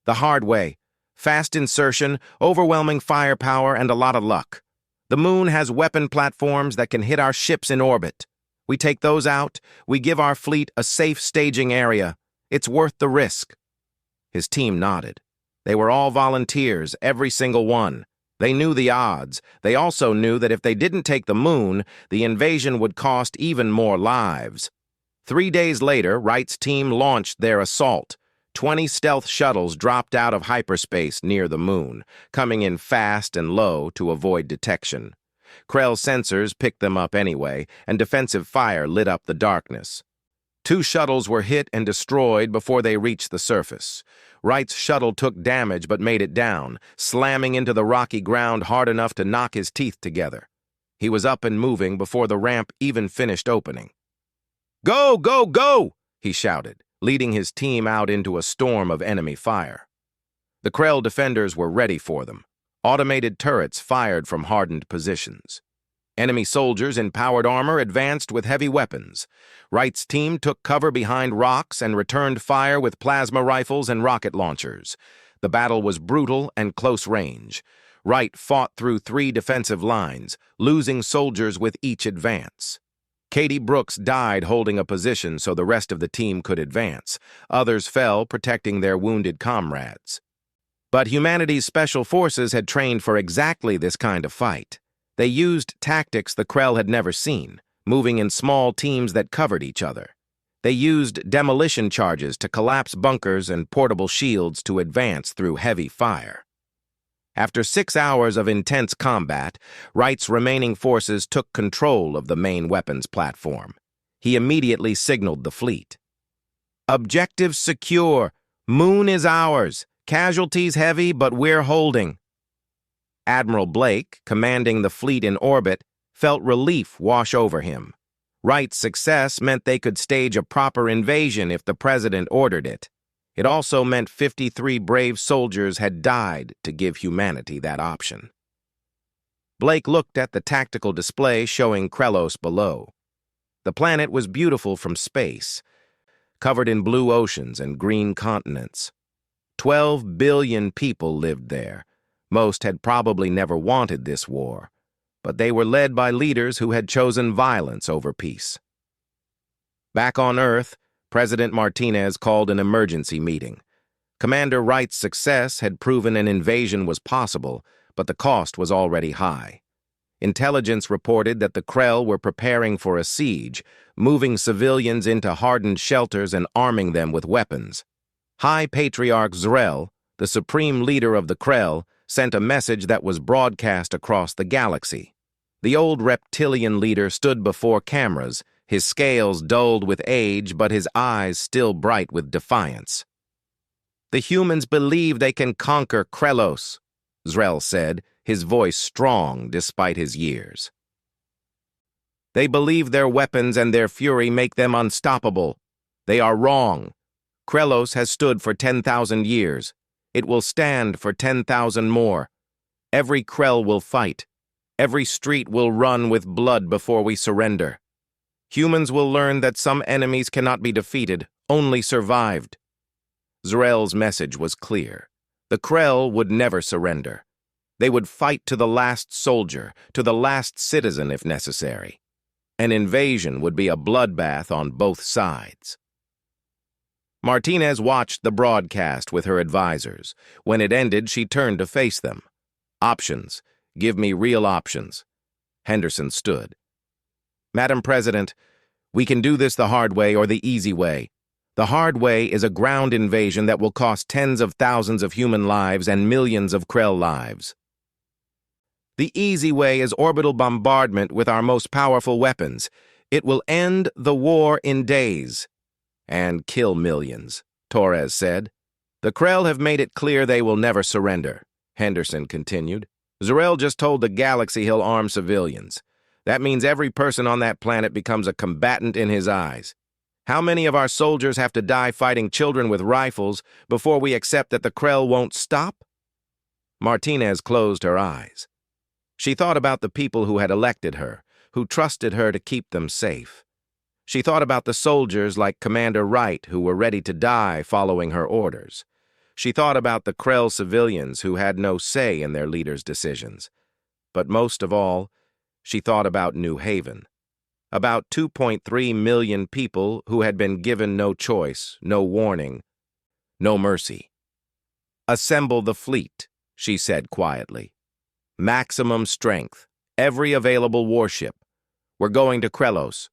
"The hard way. Fast insertion, overwhelming firepower, and a lot of luck. The moon has weapon platforms that can hit our ships in orbit. We take those out, we give our fleet a safe staging area. It's worth the risk." His team nodded. They were all volunteers, every single one. They knew the odds. They also knew that if they didn't take the moon, the invasion would cost even more lives. 3 days later, Wright's team launched their assault. 20 stealth shuttles dropped out of hyperspace near the moon, coming in fast and low to avoid detection. Krell sensors picked them up anyway, and defensive fire lit up the darkness. 2 shuttles were hit and destroyed before they reached the surface. Wright's shuttle took damage but made it down, slamming into the rocky ground hard enough to knock his teeth together. He was up and moving before the ramp even finished opening. "Go, go, go!" he shouted, leading his team out into a storm of enemy fire. The Krell defenders were ready for them. Automated turrets fired from hardened positions. Enemy soldiers in powered armor advanced with heavy weapons. Wright's team took cover behind rocks and returned fire with plasma rifles and rocket launchers. The battle was brutal and close range. Wright fought through 3 defensive lines, losing soldiers with each advance. Katie Brooks died holding a position so the rest of the team could advance. Others fell protecting their wounded comrades. But humanity's special forces had trained for exactly this kind of fight. They used tactics the Krell had never seen, moving in small teams that covered each other. They used demolition charges to collapse bunkers and portable shields to advance through heavy fire. After 6 hours of intense combat, Wright's remaining forces took control of the main weapons platform. He immediately signaled the fleet. "Objective secure. Moon is ours. Casualties heavy, but we're holding." Admiral Blake, commanding the fleet in orbit, felt relief wash over him. Wright's success meant they could stage a proper invasion if the President ordered it. It also meant 53 brave soldiers had died to give humanity that option. Blake looked at the tactical display showing Krelos below. The planet was beautiful from space, covered in blue oceans and green continents. 12 billion people lived there. Most had probably never wanted this war, but they were led by leaders who had chosen violence over peace. Back on Earth, President Martinez called an emergency meeting. Commander Wright's success had proven an invasion was possible, but the cost was already high. Intelligence reported that the Krell were preparing for a siege, moving civilians into hardened shelters and arming them with weapons. High Patriarch Zrel, the supreme leader of the Krell, sent a message that was broadcast across the galaxy. The old reptilian leader stood before cameras, his scales dulled with age, but his eyes still bright with defiance. "The humans believe they can conquer Krelos," Zrel said, his voice strong despite his years. "They believe their weapons and their fury make them unstoppable. They are wrong. Krelos has stood for 10,000 years. It will stand for 10,000 more. Every Krell will fight. Every street will run with blood before we surrender. Humans will learn that some enemies cannot be defeated, only survived." Zrel's message was clear. The Krell would never surrender. They would fight to the last soldier, to the last citizen if necessary. An invasion would be a bloodbath on both sides. Martinez watched the broadcast with her advisors. When it ended, she turned to face them. Options. Give me real options. Henderson stood. Madam President, we can do this the hard way or the easy way. The hard way is a ground invasion that will cost tens of thousands of human lives and millions of Krell lives. The easy way is orbital bombardment with our most powerful weapons. It will end the war in days. And kill millions, Torres said. The Krell have made it clear they will never surrender, Henderson continued. Z'Rell just told the galaxy he'll arm civilians. That means every person on that planet becomes a combatant in his eyes. How many of our soldiers have to die fighting children with rifles before we accept that the Krell won't stop? Martinez closed her eyes. She thought about the people who had elected her, who trusted her to keep them safe. She thought about the soldiers like Commander Wright who were ready to die following her orders. She thought about the Krell civilians who had no say in their leaders' decisions. But most of all, she thought about New Haven. About 2.3 million people who had been given no choice, no warning, no mercy. Assemble the fleet, she said quietly. Maximum strength, every available warship. We're going to Krelos.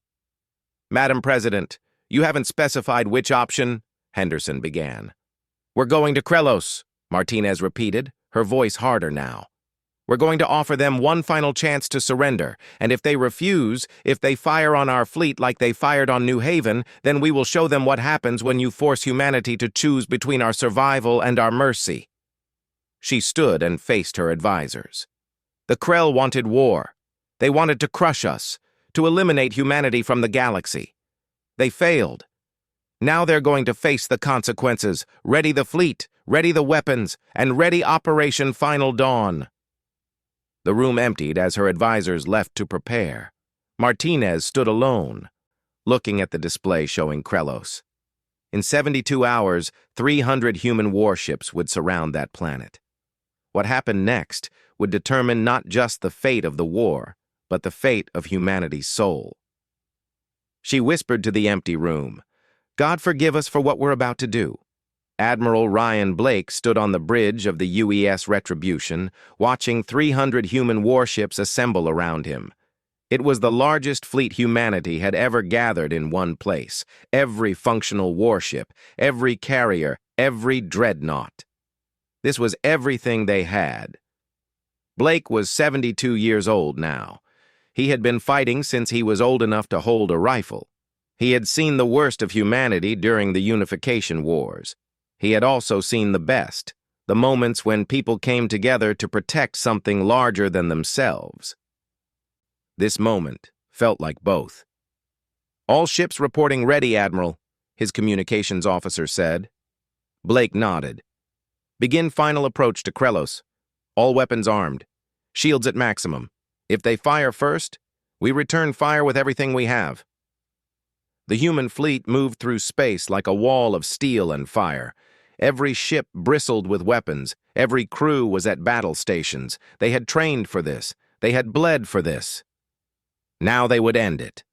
Madam President, you haven't specified which option, Henderson began. We're going to Krelos, Martinez repeated, her voice harder now. We're going to offer them one final chance to surrender, and if they refuse, if they fire on our fleet like they fired on New Haven, then we will show them what happens when you force humanity to choose between our survival and our mercy. She stood and faced her advisors. The Krell wanted war. They wanted to crush us, to eliminate humanity from the galaxy. They failed. Now they're going to face the consequences. Ready the fleet, ready the weapons, and ready Operation Final Dawn. The room emptied as her advisors left to prepare. Martinez stood alone, looking at the display showing Krelos. In 72 hours, 300 human warships would surround that planet. What happened next would determine not just the fate of the war, but the fate of humanity's soul. She whispered to the empty room, God forgive us for what we're about to do. Admiral Ryan Blake stood on the bridge of the UES Retribution, watching 300 human warships assemble around him. It was the largest fleet humanity had ever gathered in one place. Every functional warship, every carrier, every dreadnought. This was everything they had. Blake was 72 years old now. He had been fighting since he was old enough to hold a rifle. He had seen the worst of humanity during the Unification Wars. He had also seen the best, the moments when people came together to protect something larger than themselves. This moment felt like both. All ships reporting ready, Admiral, his communications officer said. Blake nodded. Begin final approach to Krelos. All weapons armed. Shields at maximum. If they fire first, we return fire with everything we have. The human fleet moved through space like a wall of steel and fire. Every ship bristled with weapons. Every crew was at battle stations. They had trained for this. They had bled for this. Now they would end it.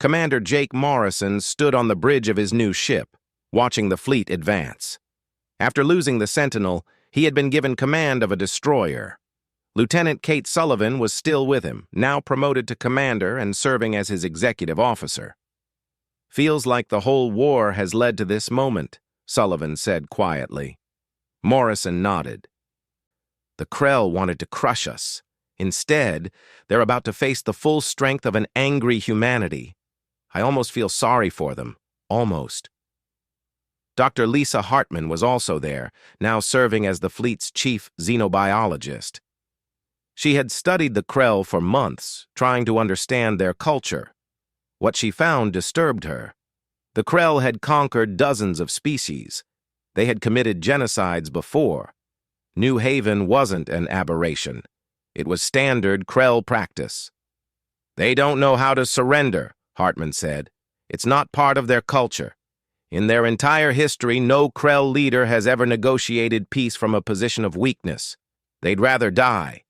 Commander Jake Morrison stood on the bridge of his new ship, watching the fleet advance. After losing the Sentinel, he had been given command of a destroyer. Lieutenant Kate Sullivan was still with him, now promoted to commander and serving as his executive officer. Feels like the whole war has led to this moment, Sullivan said quietly. Morrison nodded. The Krell wanted to crush us. Instead, they're about to face the full strength of an angry humanity. I almost feel sorry for them. Almost. Dr. Lisa Hartman was also there, now serving as the fleet's chief xenobiologist. She had studied the Krell for months, trying to understand their culture. What she found disturbed her. The Krell had conquered dozens of species. They had committed genocides before. New Haven wasn't an aberration. It was standard Krell practice. They don't know how to surrender, Hartman said. It's not part of their culture. In their entire history, no Krell leader has ever negotiated peace from a position of weakness. They'd rather die.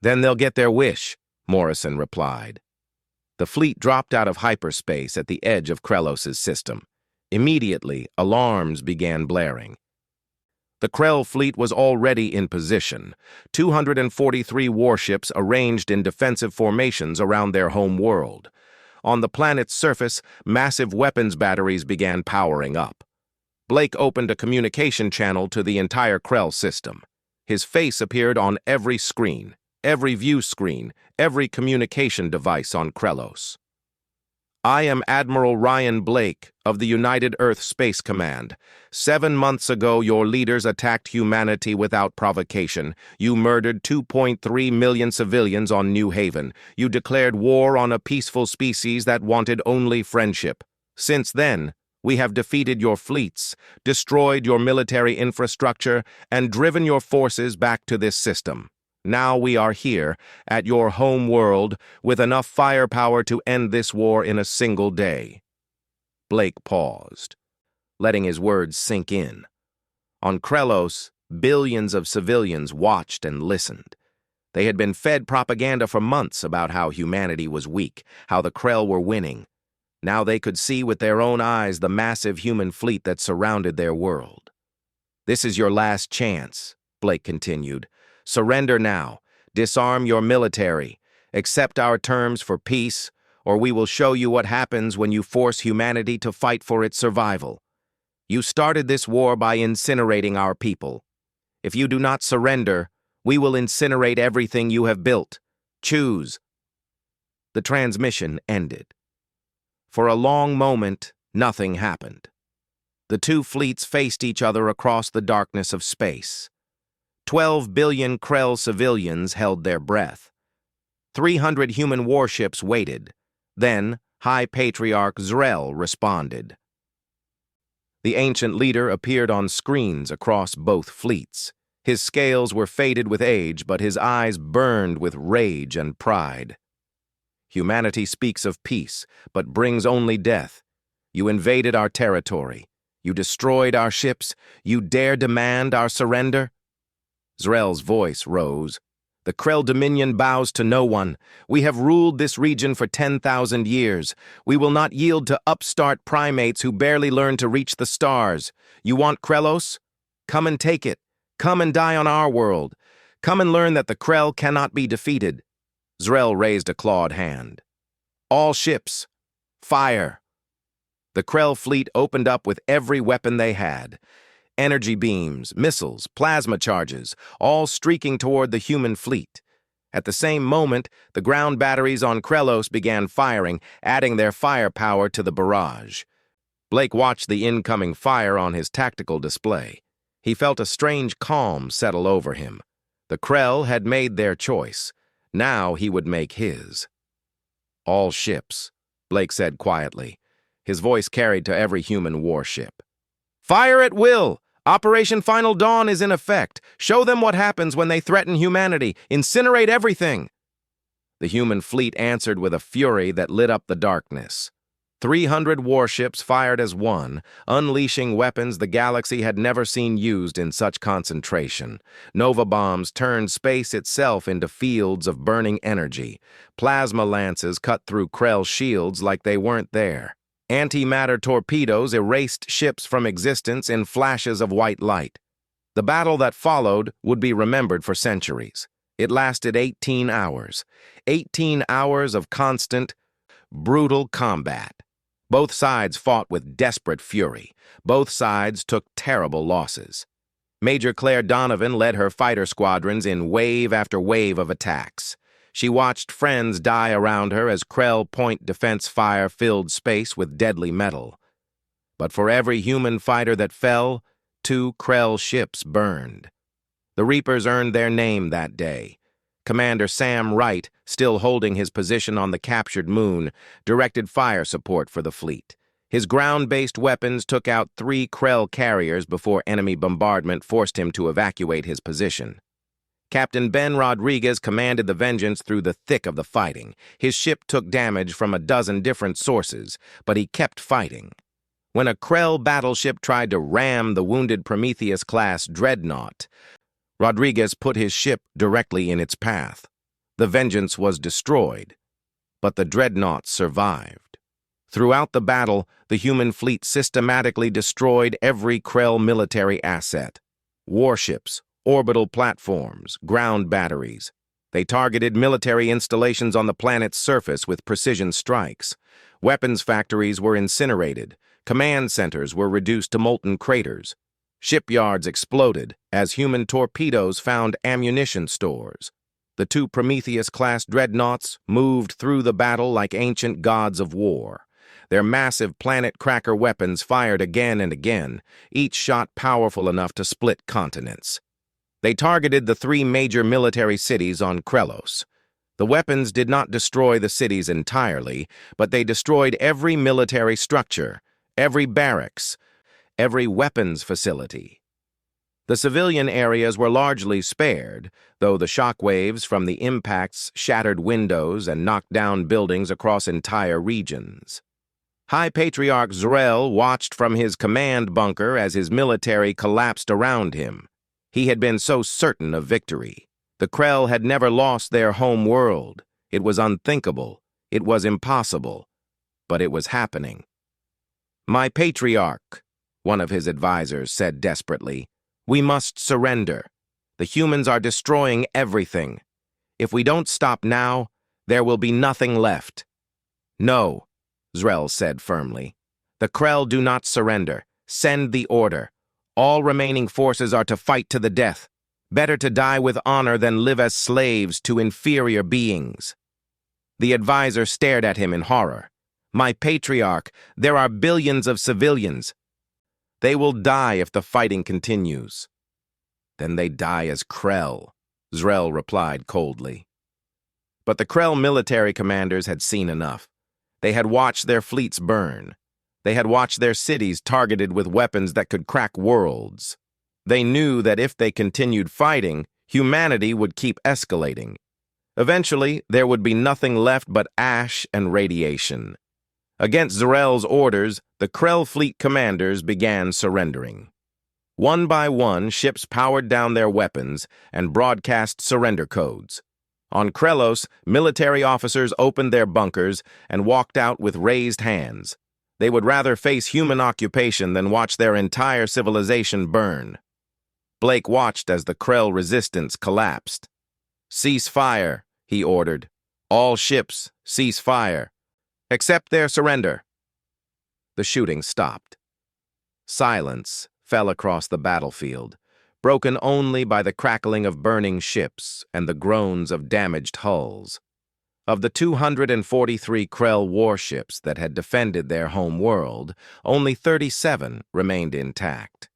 Then they'll get their wish, Morrison replied. The fleet dropped out of hyperspace at the edge of Krellos' system. Immediately, alarms began blaring. The Krell fleet was already in position, 243 warships arranged in defensive formations around their home world. On the planet's surface, massive weapons batteries began powering up. Blake opened a communication channel to the entire Krell system. His face appeared on every screen, every view screen, every communication device on Krellos. I am Admiral Ryan Blake of the United Earth Space Command. 7 months ago, your leaders attacked humanity without provocation. You murdered 2.3 million civilians on New Haven. You declared war on a peaceful species that wanted only friendship. Since then, we have defeated your fleets, destroyed your military infrastructure, and driven your forces back to this system. Now we are here, at your home world, with enough firepower to end this war in a single day. Blake paused, letting his words sink in. On Krellos, billions of civilians watched and listened. They had been fed propaganda for months about how humanity was weak, how the Krell were winning. Now they could see with their own eyes the massive human fleet that surrounded their world. This is your last chance, Blake continued. Surrender now. Disarm your military. Accept our terms for peace, or we will show you what happens when you force humanity to fight for its survival. You started this war by incinerating our people. If you do not surrender, we will incinerate everything you have built. Choose. The transmission ended. For a long moment, nothing happened. The two fleets faced each other across the darkness of space. 12 billion Krell civilians held their breath. 300 human warships waited. Then, High Patriarch Zrel responded. The ancient leader appeared on screens across both fleets. His scales were faded with age, but his eyes burned with rage and pride. Humanity speaks of peace, but brings only death. You invaded our territory. You destroyed our ships. You dare demand our surrender? Zrel's voice rose. The Krell Dominion bows to no one. We have ruled this region for 10,000 years. We will not yield to upstart primates who barely learn to reach the stars. You want Krellos? Come and take it. Come and die on our world. Come and learn that the Krell cannot be defeated. Zrel raised a clawed hand. All ships, fire. The Krell fleet opened up with every weapon they had. Energy beams, missiles, plasma charges, all streaking toward the human fleet. At the same moment, the ground batteries on Krellos began firing, adding their firepower to the barrage. Blake watched the incoming fire on his tactical display. He felt a strange calm settle over him. The Krell had made their choice. Now he would make his. All ships, Blake said quietly. His voice carried to every human warship. Fire at will! Operation Final Dawn is in effect. Show them what happens when they threaten humanity. Incinerate everything. The human fleet answered with a fury that lit up the darkness. 300 warships fired as one, unleashing weapons the galaxy had never seen used in such concentration. Nova bombs turned space itself into fields of burning energy. Plasma lances cut through Krell shields like they weren't there. Antimatter torpedoes erased ships from existence in flashes of white light. The battle that followed would be remembered for centuries. It lasted 18 hours. 18 hours of constant, brutal combat. Both sides fought with desperate fury. Both sides took terrible losses. Major Claire Donovan led her fighter squadrons in wave after wave of attacks. She watched friends die around her as Krell point defense fire filled space with deadly metal. But for every human fighter that fell, 2 Krell ships burned. The Reapers earned their name that day. Commander Sam Wright, still holding his position on the captured moon, directed fire support for the fleet. His ground-based weapons took out 3 Krell carriers before enemy bombardment forced him to evacuate his position. Captain Ben Rodriguez commanded the Vengeance through the thick of the fighting. His ship took damage from a dozen different sources, but he kept fighting. When a Krell battleship tried to ram the wounded Prometheus-class dreadnought, Rodriguez put his ship directly in its path. The Vengeance was destroyed, but the dreadnoughts survived. Throughout the battle, the human fleet systematically destroyed every Krell military asset. Warships, orbital platforms, ground batteries. They targeted military installations on the planet's surface with precision strikes. Weapons factories were incinerated. Command centers were reduced to molten craters. Shipyards exploded as human torpedoes found ammunition stores. The two Prometheus-class dreadnoughts moved through the battle like ancient gods of war. Their massive planet-cracker weapons fired again and again, each shot powerful enough to split continents. They targeted the three major military cities on Krelos. The weapons did not destroy the cities entirely, but they destroyed every military structure, every barracks, every weapons facility. The civilian areas were largely spared, though the shockwaves from the impacts shattered windows and knocked down buildings across entire regions. High Patriarch Z'Rell watched from his command bunker as his military collapsed around him. He had been so certain of victory. The Krell had never lost their home world. It was unthinkable. It was impossible. But it was happening. "My Patriarch," one of his advisors said desperately, "we must surrender. The humans are destroying everything. If we don't stop now, there will be nothing left." "No," Z'Rell said firmly. "The Krell do not surrender. Send the order. All remaining forces are to fight to the death. Better to die with honor than live as slaves to inferior beings." The advisor stared at him in horror. "My Patriarch, there are billions of civilians. They will die if the fighting continues." "Then they die as Krell," Z'Rell replied coldly. But the Krell military commanders had seen enough. They had watched their fleets burn. They had watched their cities targeted with weapons that could crack worlds. They knew that if they continued fighting, humanity would keep escalating. Eventually, there would be nothing left but ash and radiation. Against Z'Rell's orders, the Krell fleet commanders began surrendering. One by one, ships powered down their weapons and broadcast surrender codes. On Krelos, military officers opened their bunkers and walked out with raised hands. They would rather face human occupation than watch their entire civilization burn. Blake watched as the Krell resistance collapsed. "Cease fire," he ordered. "All ships, cease fire. Accept their surrender." The shooting stopped. Silence fell across the battlefield, broken only by the crackling of burning ships and the groans of damaged hulls. Of the 243 Krell warships that had defended their home world, only 37 remained intact.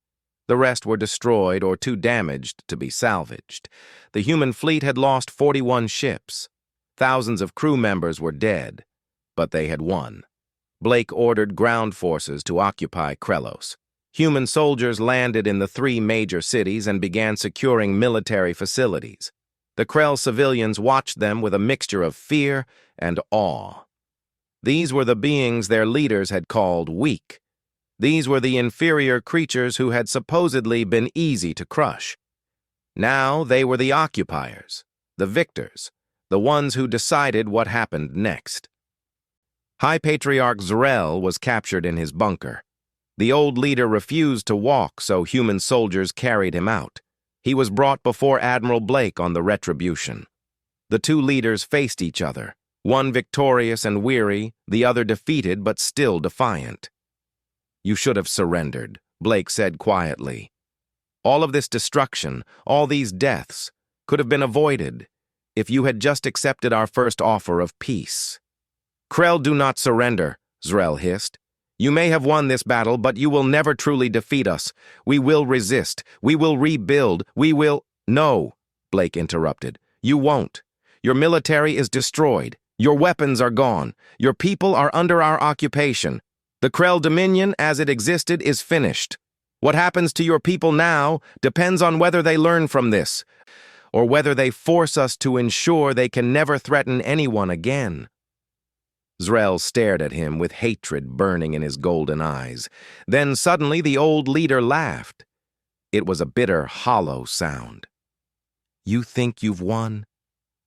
The rest were destroyed or too damaged to be salvaged. The human fleet had lost 41 ships. Thousands of crew members were dead, but they had won. Blake ordered ground forces to occupy Krelos. Human soldiers landed in the three major cities and began securing military facilities. The Krell civilians watched them with a mixture of fear and awe. These were the beings their leaders had called weak. These were the inferior creatures who had supposedly been easy to crush. Now they were the occupiers, the victors, the ones who decided what happened next. High Patriarch Z'Rell was captured in his bunker. The old leader refused to walk, so human soldiers carried him out. He was brought before Admiral Blake on the Retribution. The two leaders faced each other, one victorious and weary, the other defeated but still defiant. "You should have surrendered," Blake said quietly. "All of this destruction, all these deaths, could have been avoided if you had just accepted our first offer of peace." "Krell do not surrender," Z'Rell hissed. "You may have won this battle, but you will never truly defeat us. We will resist. We will rebuild. We will—" "No," Blake interrupted. "You won't. Your military is destroyed. Your weapons are gone. Your people are under our occupation. The Krell Dominion, as it existed, is finished. What happens to your people now depends on whether they learn from this, or whether they force us to ensure they can never threaten anyone again." Z'Rell stared at him with hatred burning in his golden eyes. Then suddenly the old leader laughed. It was a bitter, hollow sound. "You think you've won,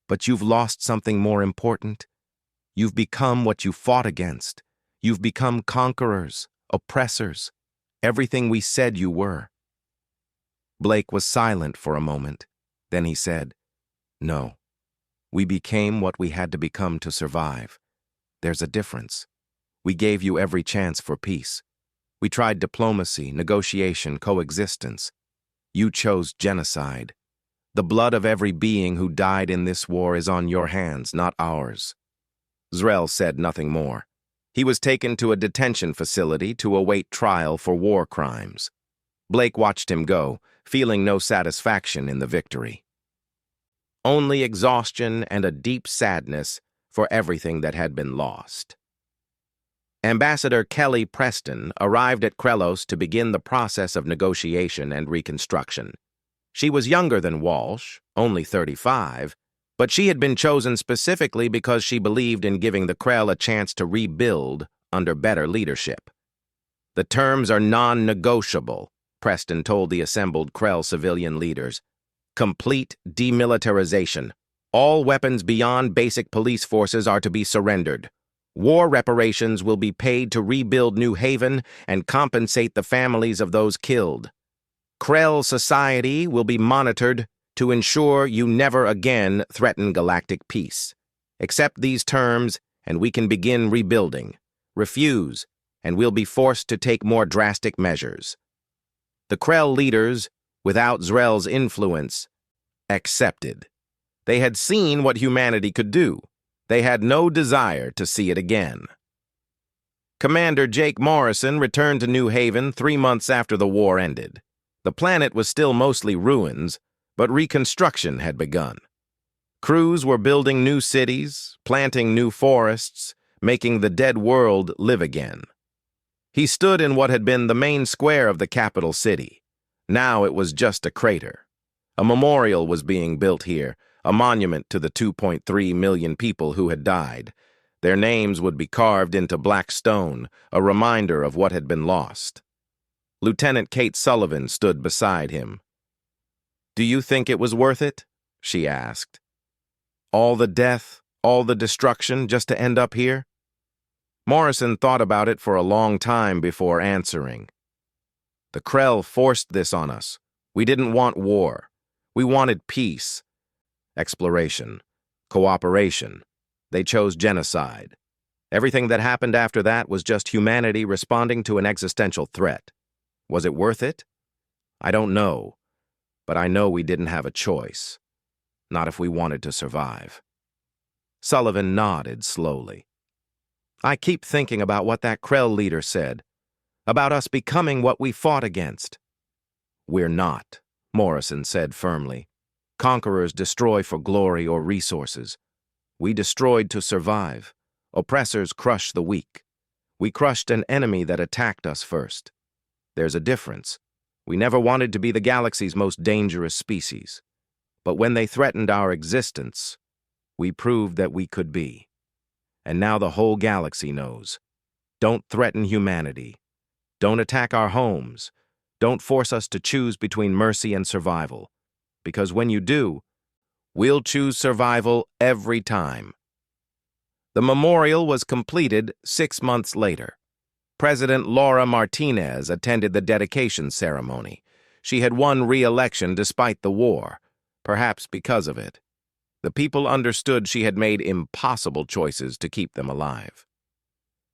but you've lost something more important. You've become what you fought against. You've become conquerors, oppressors, everything we said you were." Blake was silent for a moment. Then he said, "No, we became what we had to become to survive. There's a difference. We gave you every chance for peace. We tried diplomacy, negotiation, coexistence. You chose genocide. The blood of every being who died in this war is on your hands, not ours." Zrel said nothing more. He was taken to a detention facility to await trial for war crimes. Blake watched him go, feeling no satisfaction in the victory. Only exhaustion and a deep sadness for everything that had been lost. Ambassador Kelly Preston arrived at Krelos to begin the process of negotiation and reconstruction. She was younger than Walsh, only 35, but she had been chosen specifically because she believed in giving the Krell a chance to rebuild under better leadership. "The terms are non-negotiable," Preston told the assembled Krell civilian leaders. "Complete demilitarization. All weapons beyond basic police forces are to be surrendered. War reparations will be paid to rebuild New Haven and compensate the families of those killed. Krell society will be monitored to ensure you never again threaten galactic peace. Accept these terms and we can begin rebuilding. Refuse, and we'll be forced to take more drastic measures." The Krell leaders, without Zrel's influence, accepted. They had seen what humanity could do. They had no desire to see it again. Commander Jake Morrison returned to New Haven 3 months after the war ended. The planet was still mostly ruins, but reconstruction had begun. Crews were building new cities, planting new forests, making the dead world live again. He stood in what had been the main square of the capital city. Now it was just a crater. A memorial was being built here, a monument to the 2.3 million people who had died. Their names would be carved into black stone, a reminder of what had been lost. Lieutenant Kate Sullivan stood beside him. "Do you think it was worth it?" she asked. "All the death, all the destruction, just to end up here?" Morrison thought about it for a long time before answering. "The Krell forced this on us. We didn't want war. We wanted peace. Exploration, cooperation. They chose genocide. Everything that happened after that was just humanity responding to an existential threat. Was it worth it? I don't know, but I know we didn't have a choice. Not if we wanted to survive." Sullivan nodded slowly. "I keep thinking about what that Krell leader said, about us becoming what we fought against." "We're not," Morrison said firmly. "Conquerors destroy for glory or resources. We destroyed to survive. Oppressors crush the weak. We crushed an enemy that attacked us first. There's a difference. We never wanted to be the galaxy's most dangerous species. But when they threatened our existence, we proved that we could be. And now the whole galaxy knows. Don't threaten humanity. Don't attack our homes. Don't force us to choose between mercy and survival. Because when you do, we'll choose survival every time." The memorial was completed 6 months later. President Laura Martinez attended the dedication ceremony. She had won re-election despite the war, perhaps because of it. The people understood she had made impossible choices to keep them alive.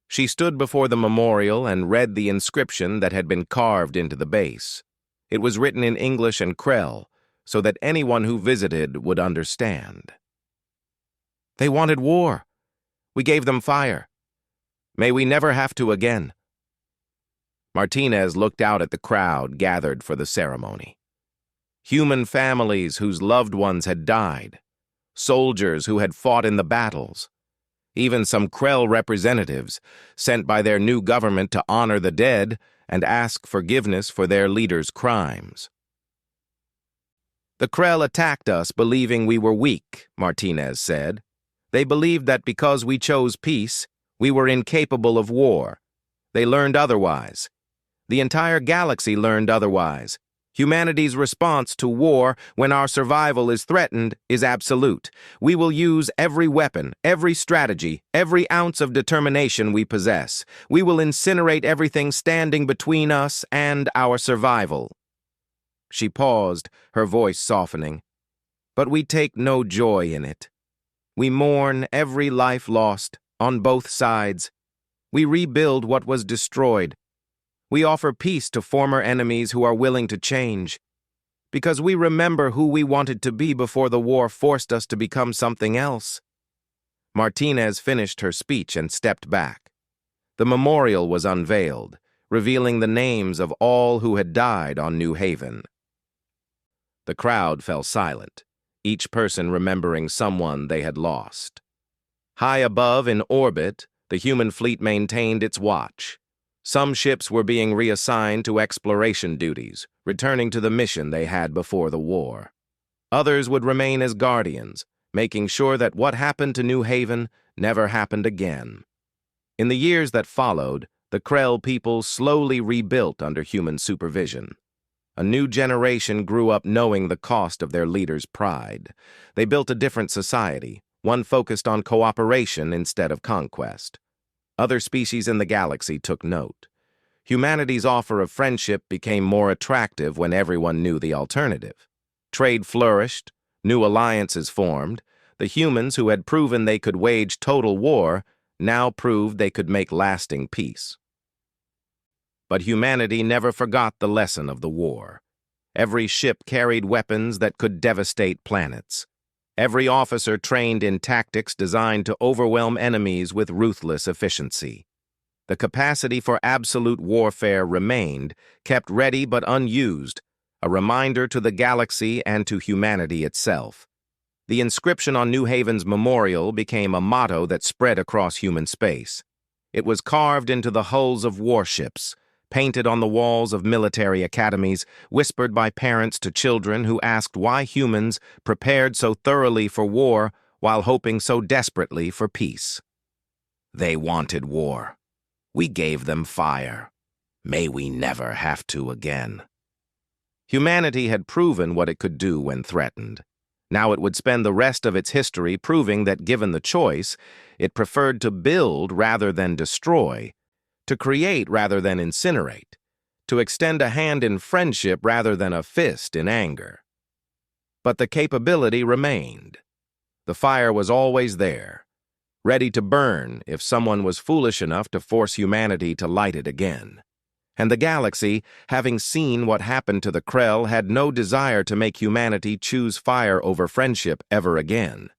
She stood before the memorial and read the inscription that had been carved into the base. It was written in English and Krell, so that anyone who visited would understand. "They wanted war. We gave them fire. May we never have to again." Martinez looked out at the crowd gathered for the ceremony. Human families whose loved ones had died, soldiers who had fought in the battles, even some Krell representatives sent by their new government to honor the dead and ask forgiveness for their leaders' crimes. "The Krell attacked us believing we were weak," Martinez said. "They believed that because we chose peace, we were incapable of war. They learned otherwise. The entire galaxy learned otherwise. Humanity's response to war when our survival is threatened is absolute. We will use every weapon, every strategy, every ounce of determination we possess. We will incinerate everything standing between us and our survival." She paused, her voice softening. "But we take no joy in it. We mourn every life lost, on both sides. We rebuild what was destroyed. We offer peace to former enemies who are willing to change, because we remember who we wanted to be before the war forced us to become something else." Martinez finished her speech and stepped back. The memorial was unveiled, revealing the names of all who had died on New Haven. The crowd fell silent, each person remembering someone they had lost. High above in orbit, the human fleet maintained its watch. Some ships were being reassigned to exploration duties, returning to the mission they had before the war. Others would remain as guardians, making sure that what happened to New Haven never happened again. In the years that followed, the Krell people slowly rebuilt under human supervision. A new generation grew up knowing the cost of their leaders' pride. They built a different society, one focused on cooperation instead of conquest. Other species in the galaxy took note. Humanity's offer of friendship became more attractive when everyone knew the alternative. Trade flourished, new alliances formed. The humans who had proven they could wage total war now proved they could make lasting peace. But humanity never forgot the lesson of the war. Every ship carried weapons that could devastate planets. Every officer trained in tactics designed to overwhelm enemies with ruthless efficiency. The capacity for absolute warfare remained, kept ready but unused, a reminder to the galaxy and to humanity itself. The inscription on New Haven's memorial became a motto that spread across human space. It was carved into the hulls of warships, painted on the walls of military academies, whispered by parents to children who asked why humans prepared so thoroughly for war while hoping so desperately for peace. They wanted war. We gave them fire. May we never have to again. Humanity had proven what it could do when threatened. Now it would spend the rest of its history proving that, given the choice, it preferred to build rather than destroy, to create rather than incinerate, to extend a hand in friendship rather than a fist in anger. But the capability remained. The fire was always there, ready to burn if someone was foolish enough to force humanity to light it again. And the galaxy, having seen what happened to the Krell, had no desire to make humanity choose fire over friendship ever again.